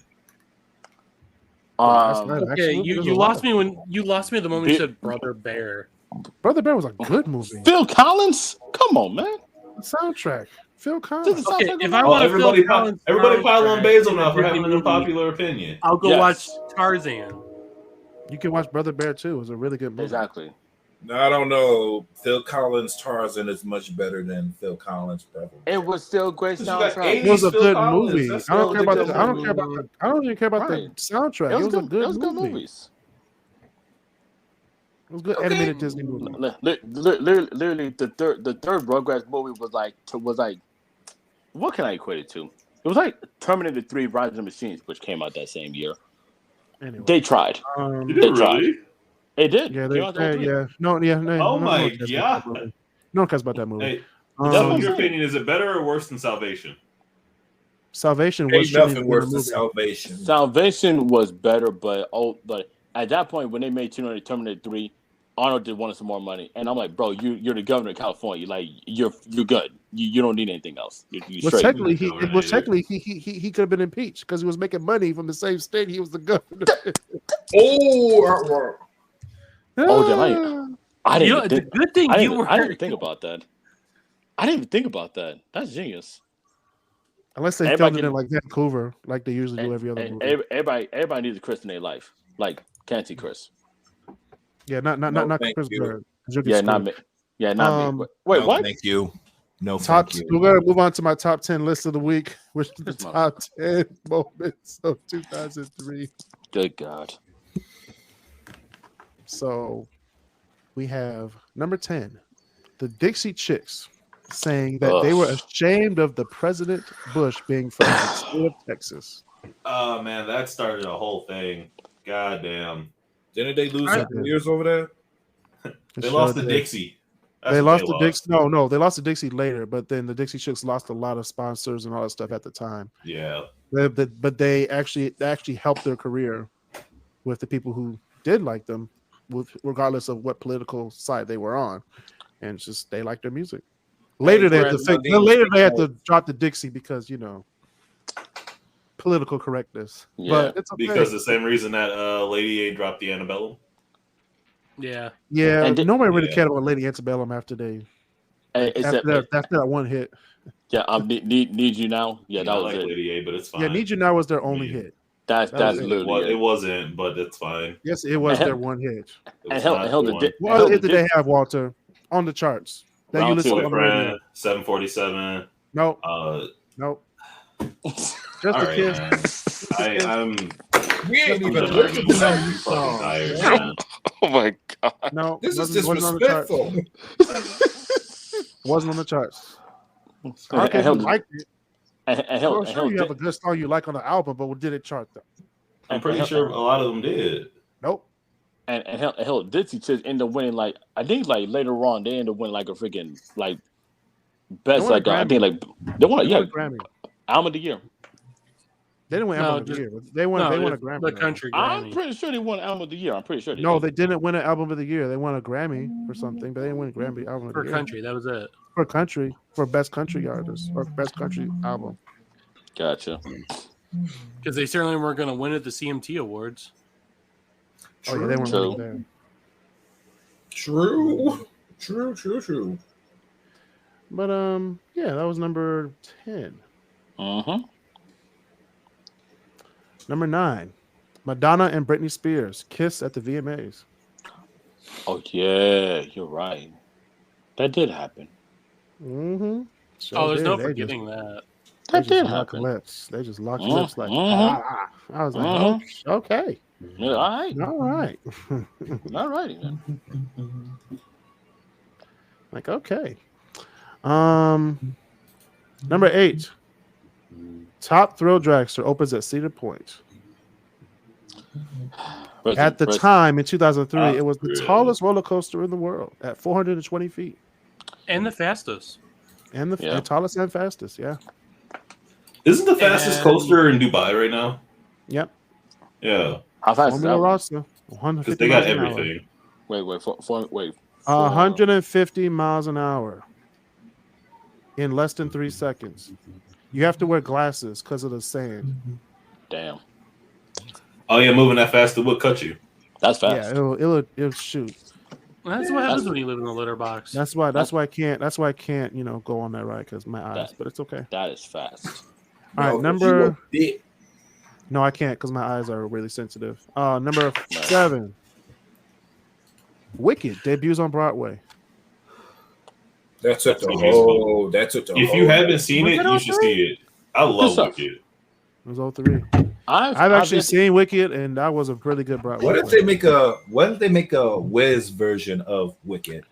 Okay, you lost me at the moment you said Brother Bear. Brother Bear was a good movie. Phil Collins? Come on, man. The soundtrack. Phil Collins. Okay, if I Oh, want everybody to pile on Basil now for Disney having an movie, unpopular opinion. I'll go Yes. watch Tarzan. You can watch Brother Bear too. It was a really good movie. Exactly. No, I don't know. Phil Collins' Tarzan is much better than Phil Collins' Brother. It was still a great You got soundtrack. It was a Phil good Collins. movie. That's I don't still care a about good the. I don't movie. care about the. I don't even care about the Right. soundtrack. It was a good. good It was good movie. movies. It was good Okay. animated Disney movie. Literally, the third Rugrats movie was like what can I equate it to? It was like Terminator 3: Rise of the Machines, which came out that same year. Anyway, They tried. You They did tried. really? It did. yeah, Came out that '03. yeah. No, yeah, no. Oh no, my one cares about that God. movie. No one cares about that movie. Hey, That's so what in I'm your saying. opinion, is it better or worse than Salvation? Salvation was Ain't shouldn't nothing even be in worse the than movie. Salvation. Salvation was better, but at that point when they made Terminator 3, Arnold just wanted some more money, and I'm like, bro, you're the governor of California, like you're good. You don't need anything else. You Well, straight. technically, Terminator. he could have been impeached because he was making money from the same state he was the governor. Oh, Oh, damn, I You didn't know, even the think. good thing I you didn't were. even think about that. I didn't even think about that. That's genius. Unless they Everybody filmed it in get- like Vancouver, like they usually do every other movie. Everybody needs a Kris in their life, like Canty Kris. Yeah, not thank Chris you. Bird. You'll get Yeah, not screwed. me. Yeah, not me. Wait, no, what? Thank you. No, Top. thank you. We're gonna move on to my top 10 list of the week, which is the This mother- top 10 moments of 2003. Good God. So we have number 10, the Dixie Chicks, saying that they were ashamed of the President Bush being from the state of Texas. Oh man, that started a whole thing. God damn. Didn't they lose I some did. years over there? They Sure lost to did. Dixie. That's They what lost to Dixie. No, they lost to Dixie later, but then the Dixie Chicks lost a lot of sponsors and all that stuff at the time. Yeah. But they actually helped their career with the people who did like them, regardless of what political side they were on, and it's just they liked their music. Later they had to drop the Dixie because political correctness. Yeah. But it's okay. Because the same reason that Lady A dropped the Antebellum. Yeah. Yeah, And nobody really yeah. cared about Lady Antebellum after after that one hit. Yeah, need you now. Yeah, that I was like it. Lady A, but it's fine. Yeah, Need You Now was their only hit. That's That was it. literally It wasn't, but it's fine. Yes, it was their one hit. It was hell, not hell, the the one. di- What hell, other hit the did they have, Walter, on the charts that you Round listen two. to on the radio? Boyfriend, 747. Nope, Uh, nope. Just all a right, kiss. man. I'm We ain't even just listened to fucking that song. tired, man. Oh my God. No, This is wasn't on the charts. disrespectful. Wasn't on the charts. And Okay, hell, you liked it. hell, Sure, you have a good song you like on the album, but did it chart though? I'm pretty sure a lot of them did. Nope. and hell, Dixie Chicks ended up winning like I think like later on they ended up winning like a freaking like best won a like I think Grammy. like they won They won a Grammy. album of the year. They didn't win No, album of the just- year. They won a Grammy. The though. country I'm Grammy. pretty sure they won album of the year. I'm pretty sure No, they didn't win an album of the year. They won a Grammy for something, but they didn't win a Grammy album of For the year. country, that was it. For country, for best country artist or best country album. Gotcha. Because they certainly weren't going to win at the CMT Awards. Oh yeah, they weren't True. winning there. True. But yeah, that was number 10. Mm-hmm. Number 9, Madonna and Britney Spears kiss at the VMAs. Oh yeah, you're right. That did happen. Mm-hmm. Oh, there's no forgetting that. That did locked happen. lips. They just locked lips like. Mhm. I was like, Mhm. oh, okay, Yeah, all right. all right, All righty then. like okay. Number 8, Top Thrill Dragster opens at Cedar Point. At the time in 2003, it was the tallest roller coaster in the world at 420 feet, And the fastest. and the Yeah. and tallest and fastest. Yeah. Isn't the fastest And- coaster in Dubai right now? Yep. Yeah, How fast is that? Formula one? Rossa. because 150 they got miles an hour. everything. Wait. 150 miles an hour in less than 3 seconds. You have to wear glasses because of the sand. Damn, Oh yeah, moving that fast it would cut you. that's fast. Yeah, it'll shoot. That's what happens when you live in the litter box. That's why I can't go on that ride because my eyes. But it's okay. That is fast. All right, number. No, I can't because my eyes are really sensitive. Number 7. Wicked debuts on Broadway. That's at the That's a musical. whole. That's at the If whole. you haven't seen Was it, it you all should three? see it. I love stuff. Wicked. It was all three. I've I've actually yet to- seen Wicked, and that was a really good Broadway. What if play. they make a? What if they make a Wiz version of Wicked?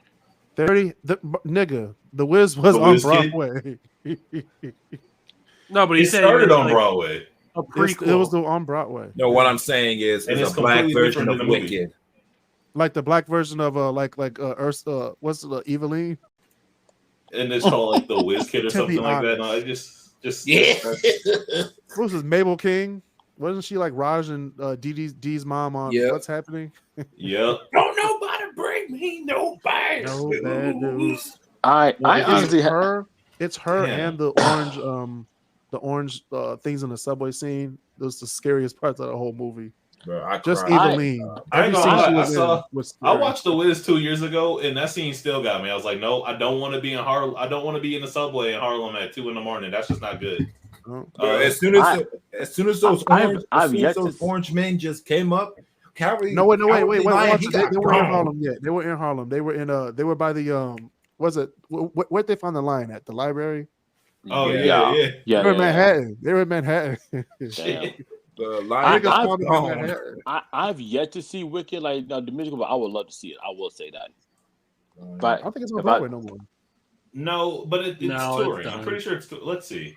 Nigga, the Wiz was The on Wiz kid? Broadway. No, but It he said started on like Broadway. a it prequel. was on Broadway, No, what I'm saying is, And it's it's a black completely version different of than the movie. Wicked. like the black version of what's Eveline? And it's called like the Wiz Kid or To be something like that. honest. No, I just Yeah. What was this, Mabel King? Wasn't she like Raj and Dee's mom on Yeah. What's Happening? Yep. Don't nobody bring me no bad No bad news. I honestly It's her Yeah. and the orange things in the subway scene. Those the scariest parts of the whole movie. Bro, I Just cried. Eveline. I ain't Every gonna scene she lie, was in was I scary. watched The Wiz 2 years ago, and that scene still got me. I was like, no, I don't want to be in Harlem. I don't want to be in the subway in Harlem at 2 a.m. That's just not good. Oh. As soon as those I've orange men just came up, Calvary. No, wait. Cowardly Lion, he They got were in gone. Harlem yet. They were in Harlem. They were by the where'd they find the line at? The library? Oh Yeah. yeah. They were in Manhattan. They were in Manhattan. Damn. The lion Niggas got found them in gone. Manhattan. I've yet to see Wicked, like the musical, but I would love to see it. I will say that. But I don't think it's on if Broadway no more. No, but it's No, it's touring. I'm done. pretty sure it's. Let's see.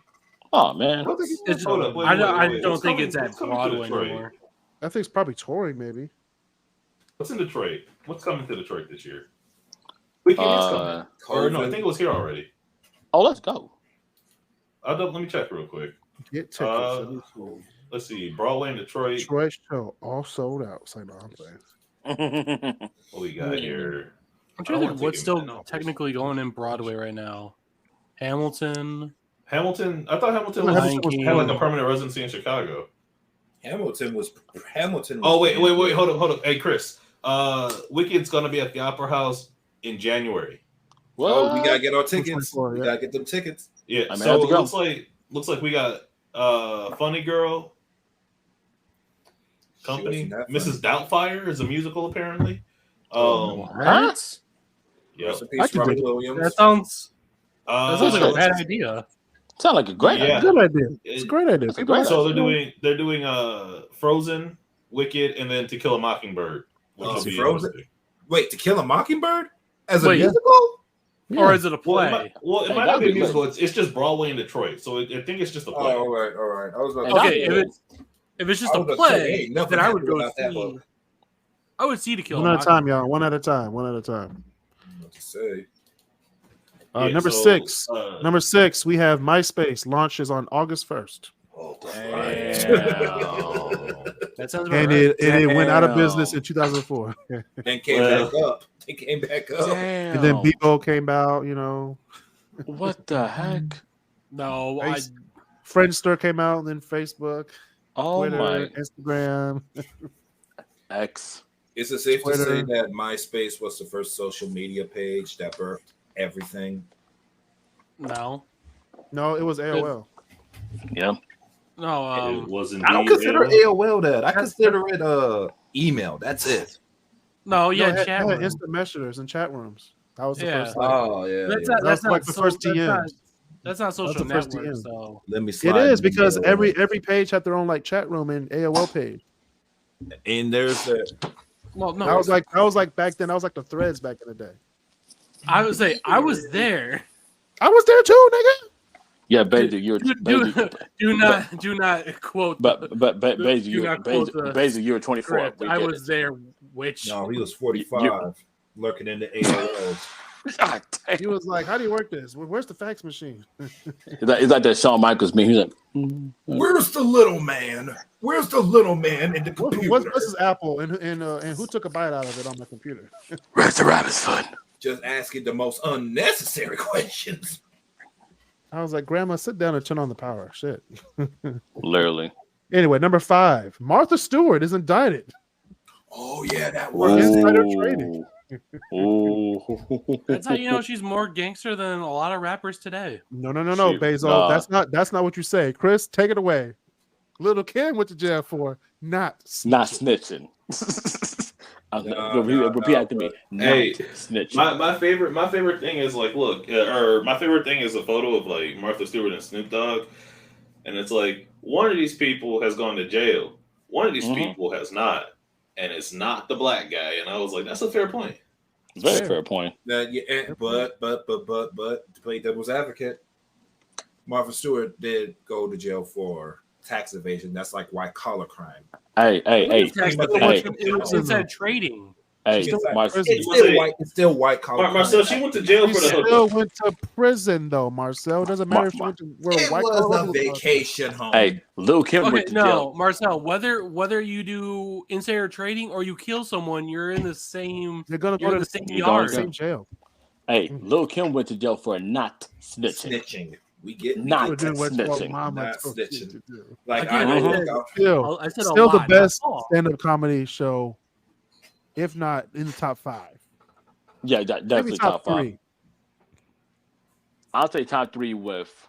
oh man, I don't think It's- Hold up, wait, I wait, don't, I wait. don't What's think coming- it's at what's coming to Broadway Detroit? anymore. I think it's probably touring, maybe. What's in Detroit? What's coming to Detroit this year? Weekend is coming. Or no, I think it was here already. oh let's go. Let me check real quick. Get tickets. Let me Let's see. Broadway in Detroit. Detroit show all sold out. It's like, no, I'm playing. What we got here? I'm I trying don't to wanna think what's take still him now. technically going in Broadway right now. Hamilton. Hamilton. I thought Hamilton No, was Hamilton was had like a permanent residency in Chicago. Hamilton was. Oh wait. Hold up. Hey Chris. Wicked's gonna be at the Opera House in January. Oh, we gotta get our tickets. 24, We yeah. gotta get them tickets. Yeah. I may So have to it go. looks like we got Funny Girl Company. She wasn't that Mrs. Doubtfire is a musical apparently. What? Yep. Rest in I peace, could Robin dig it. Williams. That sounds like a bad idea. Sound like a great Yeah. idea. Good idea. It's a great idea. It's a People great So like- they're doing Frozen, Wicked, and then To Kill a Mockingbird. Which Oh, will be Frozen? interesting. Wait, To Kill a Mockingbird as a Wait. musical? Or is it a Well, play? it might Hey, not that'd be a be musical. It's just Broadway in Detroit, so I think it's just a Oh, play. all right. I was about Hey, to Okay, say, if it's just I a was about to say, play, ain't nothing then I would happened go without that see. book. I would see To Kill a One at a time, Mockingbird. y'all. One at a time. One at a time. What to say? Yeah, Number so, 6. uh, Number 6, we have MySpace launches on August 1st. Oh, That sounds about And right. it went out of business Damn. in 2004. and came back up. It came back up. Damn. And then Bebo came out, you know. What the heck? No, Face- Friendster came out, and then Facebook, Oh Twitter, my Instagram. X. Is it safe Twitter. to say that MySpace was the first social media page that birthed everything? no, No, it was AOL. Yeah. no. it was I don't indeed consider AOL. AOL that. I consider it email. That's it. No, yeah, No, it had chat room. instant messengers and chat rooms. That was the Yeah. first. Like, Oh yeah. That's yeah. not. That's That was not like the so- first that's DMs. not- That's not social the first network. DM. So Let me it slide is in because there. every page had their own like chat room and AOL page. and there's the well, no. I was like back then. I was like the threads back in the day. I would say I was there. I was there too, nigga. Yeah, basically you're Do not quote. but basically do not quote the basically you were 24. script. We I get was there. Which no, he was 45 lurking in the AOL. it. God damn. He was like, "How do you work this? Where's the fax machine?" It's like that Shawn Michaels meme. He's like, Where's the little man? Where's the little man in the computer? What's this Apple and who took a bite out of it on my computer? "Where's the rabbit's foot?" Just asking the most unnecessary questions. I was like, "Grandma, sit down and turn on the power." Shit. Literally. Anyway, number 5, Martha Stewart is indicted. Oh yeah, that For was. insider trading. Ooh. that's how you know she's more gangster than a lot of rappers today. No, Shoot, Bezo. nah. That's not what you say. Chris, take it away. Little Kim went to jail for not Not snitching. snitching. Repeat after me. Hey, Snitch. my favorite thing is like, look, or my favorite thing is a photo of like Martha Stewart and Snoop Dogg, and it's like one of these people has gone to jail, one of these people has not, and it's not the black guy. And I was like, that's a fair point. Very fair point. But to play devil's advocate, Martha Stewart did go to jail for tax evasion. That's like white collar crime. Hey. It was inside trading. Hey, It's still white collar. Marcel, she went to jail for the still went to prison though. Marcel, doesn't matter if she went to It was a vacation home. Hey, Lil Kim went to jail. No, Marcel, whether you do insider trading or you kill someone, you're in the same. They're gonna go to the same yard. Same jail. Hey, Lil Kim went to jail for not snitching. We get not snitching. Not snitching. Like I said, still the best stand-up comedy show, if not in the top 5. Yeah, definitely Maybe top 5. 3. I'll say top 3 with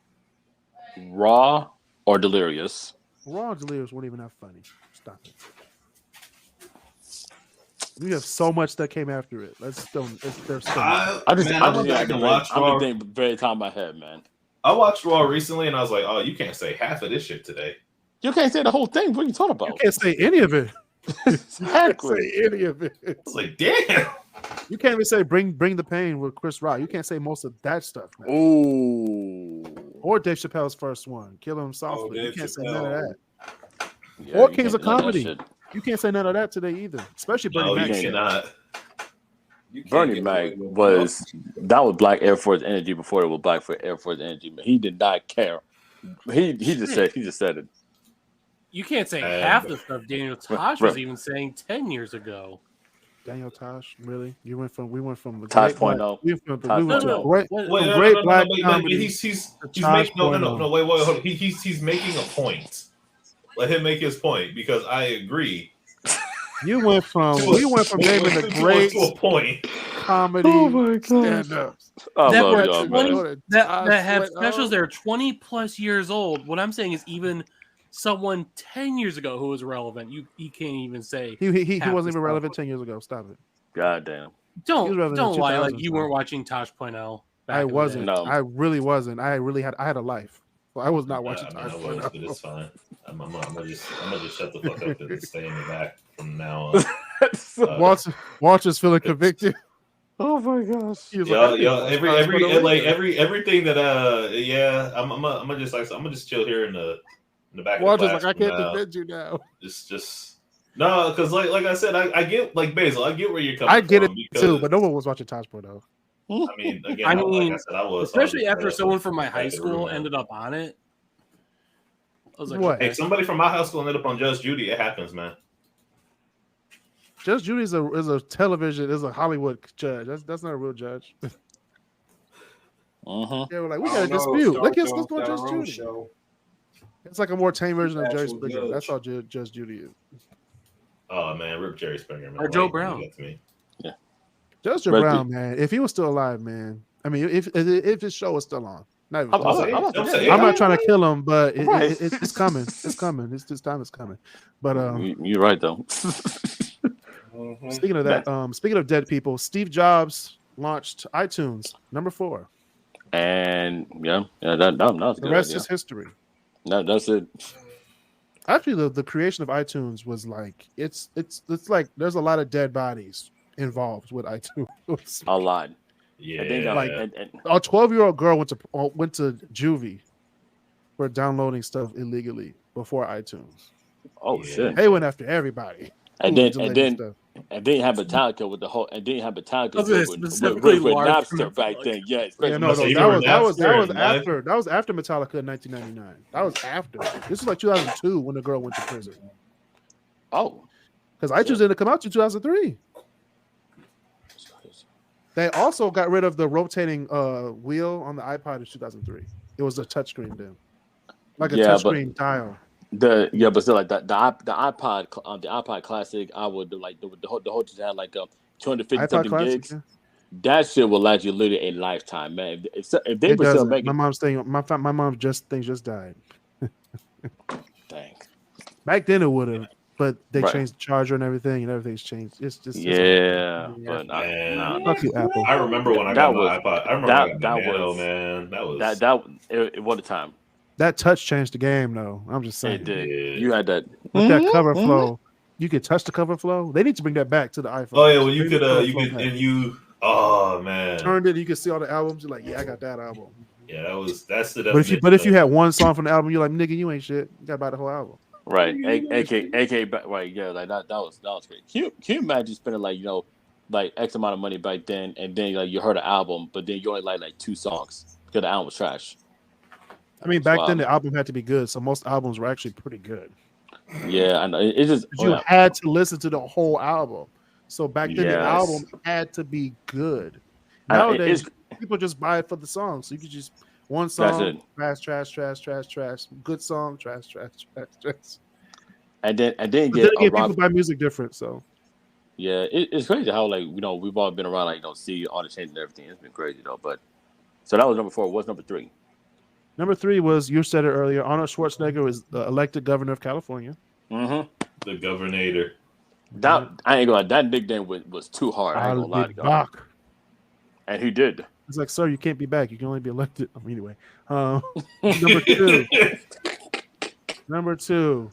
Raw or Delirious. Raw and Delirious weren't even that funny. Stop it. We have so much that came after it. I'm just thinking very top of my head, man. I watched Raw recently, and I was like, "Oh, you can't say half of this shit today. You can't say the whole thing. What are you talking about? You can't say any of it. Exactly. You can't say any of it. I was like, damn. You can't even say "Bring the Pain" with Chris Rock. You can't say most of that stuff, man. Ooh. Or Dave Chappelle's first one, "Kill Him Softly." You can't say none of that. Yeah, or Kings of Comedy. You can't say none of that today either, especially Bernie Mac. You cannot. Bernie Mac was Black Air Force Energy before it was Black Air Force Energy. Man, he did not care. He just said it. You can't say half the stuff Daniel Tosh was even saying 10 years ago. Daniel Tosh, really? We went from Tosh point oh. We went No, great black comedy. He's making wait, hold on. He's making a point. Let him make his point because I agree. We went from naming the great to a point. Comedy stand-ups. That have specials that are 20 plus years old. What I'm saying is even someone 10 years ago who was relevant, you can't even say he wasn't even relevant 10 years ago. Stop it. God damn. Don't lie like you weren't watching Tosh.0. I wasn't. No. I really wasn't. I had a life. Well, I was not watching Tosh.0. But it's fine. I'm gonna just shut the fuck up and stay in the back from now on. Walter's feeling convicted. Oh my gosh! Everything that I'm gonna just chill here in the back. Walter's like, I can't defend you now. Just no, because like I said, I get like Basil, I get where you're coming from. I get it too, but no one was watching Tosh.0. I mean, again, like I said, I was especially after someone from my high school ended up on it. I was like, what? Hey, somebody from my high school ended up on Judge Judy. It happens, man. Judge Judy is a Hollywood judge. That's not a real judge. Uh-huh. Yeah, we're like, we got a dispute. Let's go Judge Judy. Show. It's like a more tame version of Jerry Springer. That's all Judge Judy is. Oh man, rip Jerry Springer, man. Or Joe Brown. Yeah. Judge Joe Brown, man. If he was still alive, man. I mean, if his show was still on. I'm not trying to kill him, but it's coming. It's coming. This time is coming. But you're right though. Speaking of that, speaking of dead people, Steve Jobs launched iTunes #4, and that was good. The rest is history. No, that's it. Actually, the creation of iTunes was like it's like there's a lot of dead bodies involved with iTunes. A lot. Yeah, a 12-year-old girl went to juvie for downloading stuff illegally before iTunes. Oh shit! They went after everybody. And then have Metallica with the whole. And then have Metallica with Napster back then. Yeah, that was after Metallica in 1999. That was after. This was like 2002 when the girl went to prison. Oh, because iTunes didn't come out to 2003. They also got rid of the rotating wheel on the iPod in 2003. It was a touchscreen then, like a touchscreen dial. But still, like the iPod Classic, I would do like the whole thing had like 250 something gigs. Yeah. That shit will last you literally a lifetime, man. If they were still making, my mom's just died. Dang. Back then it would have, but they Right. changed the charger and everything's changed. It's just But Man. fuck you, Apple. I remember when I That got was- my iPod. I remember when I got that my Nano, was- man. That was it what a time. That touch changed the game, though. I'm just saying. It did. Yeah. You had that. With that cover flow, you could touch the cover flow. They need to bring that back to the iPhone. Oh yeah, well you Bring the could cover you flow could back. and you oh man. Turned it, you could see all the albums. You're like, yeah, I got that album. Yeah, that's the But if you had one song from the album, you're like, nigga, you ain't shit. You got to buy the whole album. Right, AK, right, yeah, like that was great. Can you imagine spending like X amount of money back then, and then like you heard an album, but then you only like 2 songs because the album was trash. I mean, back then the album had to be good, so most albums were actually pretty good. Yeah, I know. It's just You had to listen to the whole album. So back then, the Yes. album had to be good. I know, Nowadays, people just buy it for the song. So you could just one song, trash. Good song, trash. and then But get then again, a rock. people buy music different. So Yeah, it's crazy how we've all been around see all the changes and everything. It's been crazy though. But so that was number 4. What's number 3? number 3 was, you said it earlier, Arnold Schwarzenegger was elected governor of California. Mm-hmm. The Governator. That I ain't gonna lie, that nickname was too hard. I ain't gonna lie to you. Back. And he did. It's like, sir, you can't be back. You can only be elected. Anyway, number 2. Number 2.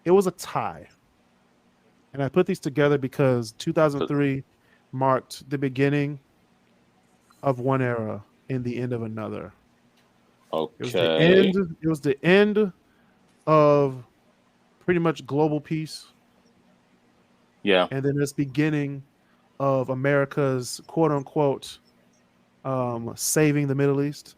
It was a tie. And I put these together because 2003 marked the beginning of one era and the end of another. Okay. It was the end of pretty much global peace. Yeah. And then this beginning of America's quote unquote saving the Middle East,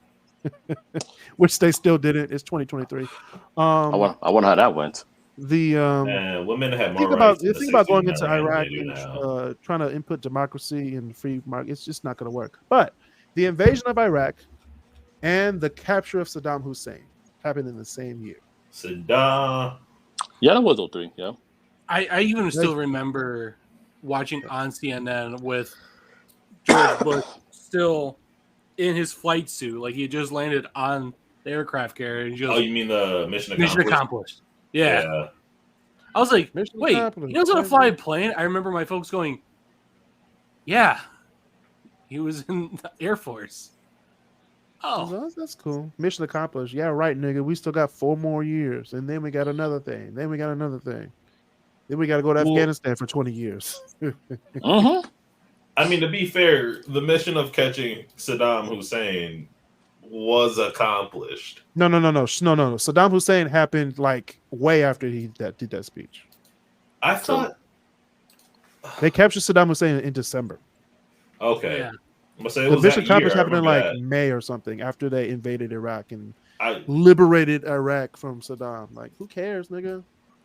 which they still didn't. It's 2023. I wonder how that went. Women had more think about rights in the think about going 60s into than Iraq they do now. and trying to input democracy and free market. It's just not going to work. But the invasion of Iraq and the capture of Saddam Hussein happened in the same year. Saddam. Yeah, that was 03. Yeah. I even still remember watching on CNN with George Bush still in his flight suit, like he had just landed on the aircraft carrier. And just, Oh, you mean the mission accomplished? mission accomplished. Yeah. I was like, Mission wait, accomplished. he knows how to fly a plane? I remember my folks going, yeah, he was in the Air Force. Oh, That's cool. Mission accomplished. Yeah, right, nigga. We still got 4 more years, and then we got another thing. Then we got another thing. Then we got to go to Afghanistan for 20 years. Mm-hmm. I mean, to be fair, the mission of catching Saddam Hussein was accomplished. No. Saddam Hussein happened like way after he did that speech. I thought. They captured Saddam Hussein in December. Okay. yeah. I'm gonna say it The was mission that year. accomplished I happened in remember like that. May or something after they invaded Iraq and I liberated Iraq from Saddam. Like, who cares, nigga?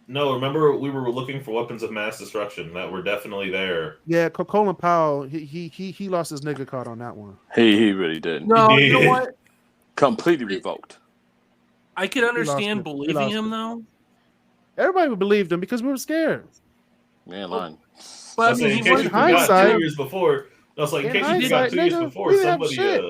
no. Remember, we were looking for weapons of mass destruction that were definitely there. Yeah, Colin Powell, he lost his nigga card on that one. He really did. No, He you know did. what? Completely revoked. I could understand it. He believing lost him, it. though. Everybody believed him because we were scared. Man, lying. But I So mean, in he case you wasn't. forgot, hindsight- 2 years before. No, it's like in In case you forgot hindsight, 2 years nigga, before, we didn't have somebody. shit.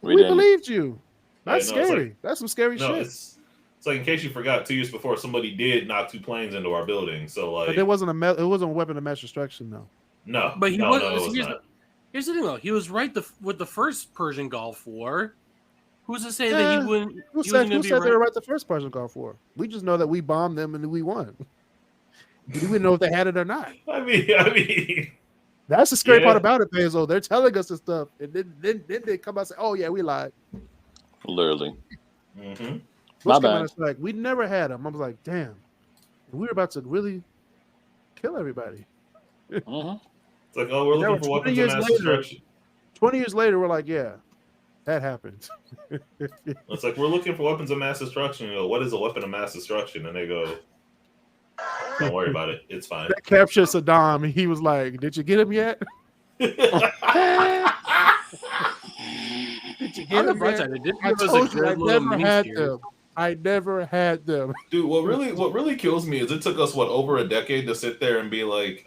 We We didn't. believed you. That's Yeah, no, it's scary. like- That's some scary No, shit. it's like in case you forgot, 2 years before, somebody did knock 2 planes into our building. So like, But there wasn't it wasn't a weapon of mass destruction though. no, But he no, was. no, it was here's, not. here's the thing, though. He was right with the first Persian Gulf War. Who's to say that he wouldn't? Who he said, wasn't who gonna be said they were right? right the first Persian Gulf War? We just know that we bombed them and we won. We didn't know if they had it or not. I mean, That's the scary Yeah. part about it, Peso. They're telling us this stuff, and then they come out and say, "Oh yeah, we lied." Literally. mhm. My Bush came out bad. and said, like, we never had them. I was like, damn, we were about to really kill everybody. Mm-hmm. It's like, oh, we're Now, looking for 20 weapons of years mass later- destruction. 20 years later, we're like, yeah, that happened. It's like we're looking for weapons of mass destruction. You go, what is a weapon of mass destruction? And they go, don't worry about it. It's fine. They captured Saddam, and he was like, "Did you get him yet? Did you On get the him bright yet?" side, they did I give us a told you, I good little never mini had series. them. I never had them. Dude, what really kills me is it took us over a decade to sit there and be like,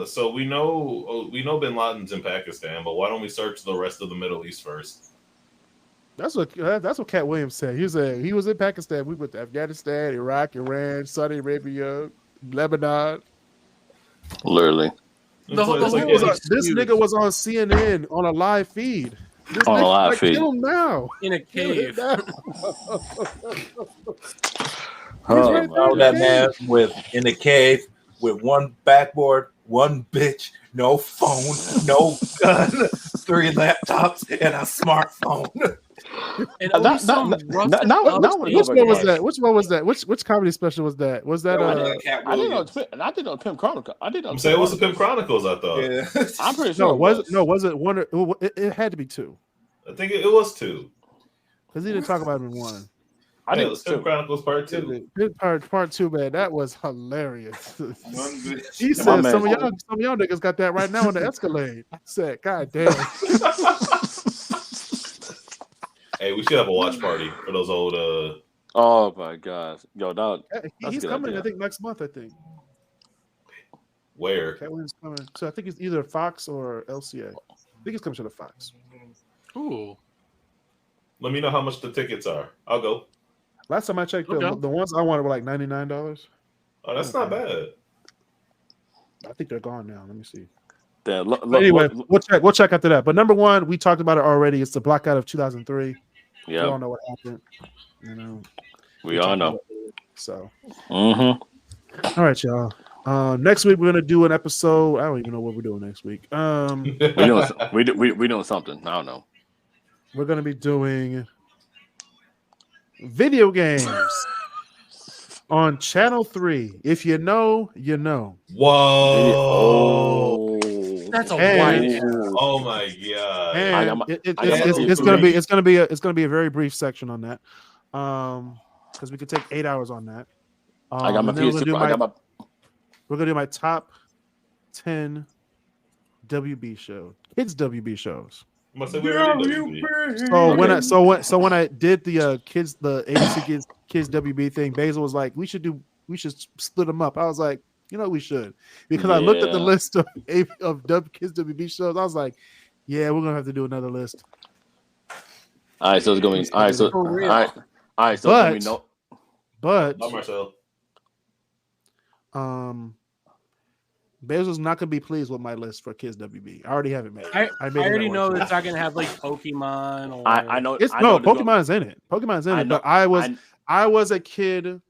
so we know Bin Laden's in Pakistan, but why don't we search the rest of the Middle East first? That's what Cat Williams said. He was in Pakistan. We went to Afghanistan, Iraq, Iran, Saudi Arabia, Lebanon. Literally. The whole It's like- This nigga was on CNN on a live feed. This On a nigga, live feed. Kill him now. in a Kill him cave. now. Oh, right my Found there. that man in the cave with one backboard, one bitch, no phone, no gun, 3 laptops, and a smartphone. And That- always some that- rusted that- now- up now thing. we're Which going one was back. that? Which one was that? Which comedy special was that? Was that Cat I didn't know. Williams. I didn't know Pimp Chronicle. I didn't know. I'm saying it was the Pimp Chronicles. I thought. Yeah. I'm pretty sure. no? Was it it no? Was it one? It had to be 2 I think it was 2. because he didn't talk about it in 1. I Yeah, think it it was was Pimp 2. Chronicles Part 2. Part 2, man. That was hilarious. One bitch. He My said man- some of y'all niggas got that right now on the Escalade. I said, God damn. Hey, we should have a watch party for those old. Oh my gosh, yo, that That's a He's good coming, idea. I think, next month, I think. Where? Cat Williams coming. So I think it's either Fox or LCA. I think it's coming to the Fox. Ooh. Let me know how much the tickets are. I'll go. Last time I checked, Okay. the ones I wanted were like $99. Oh, that's not bad. I think they're gone now. Let me see. Damn, But anyway, we'll check after that. But number 1, we talked about it already. It's the Blackout of 2003. We all yeah, know what happened. You know. we all know. So, Mm-hmm. all right, y'all. Next week we're gonna do an episode. I don't even know what we're doing next week. We doing something. I don't know. We're gonna be doing video games on Channel 3. If you know, you know. Whoa! Oh, That's a Hey. wide. Oh my god! And I got my- it's gonna be a very brief section on that. Because we could take 8 hours on that. I got my and then PS2. we're gonna do my top 10 WB kids WB shows. I'm gonna say we already did WB. So when I did the ABC kids WB thing, Basil was like, we should split them up. I was like, we should, because I looked at the Yeah. list of kids WB shows. I was like, yeah, we're gonna have to do another list. All right, so it's going to be all right. So For all real. right, so it's gonna be no. But Not Marcel. Basil's not gonna be pleased with my list for kids WB. I already have it made. I made it already that know way. it's not gonna have like Pokemon or I know. It's I know there's gonna- Pokemon's in it. Pokemon's in I it. know- But I was a kid.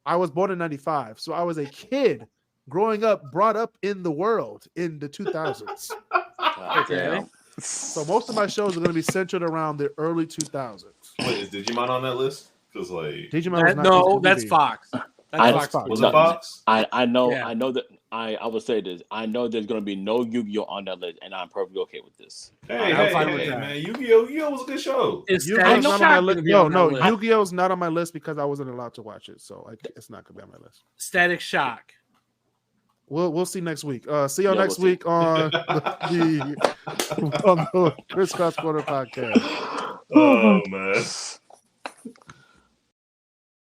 I was born in 95, so I was a kid growing up, brought up in the world in the 2000s. God damn. So most of my shows are going to be centered around the early 2000s. Wait, is Digimon on that list? Because like, Digimon was That- not no, kids that's WB. Fox. That's I- Fox. Fox. was No. it Fox? I know. Yeah. I know that. I will say this. I know there's going to be no Yu-Gi-Oh on that list, and I'm perfectly okay with this. Hey, I'm fine with hey, that. man! Yu-Gi-Oh was a good show. Is Yu-Gi-Oh's Static not on Shock my gonna list. be No, on no, that list? Yu-Gi-Oh's not on my list because I wasn't allowed to watch it, so it's not going to be on my list. Static Shock. We'll see next week. See y'all Yeah, next we'll see. week on the KrisCross Corner podcast. Oh man.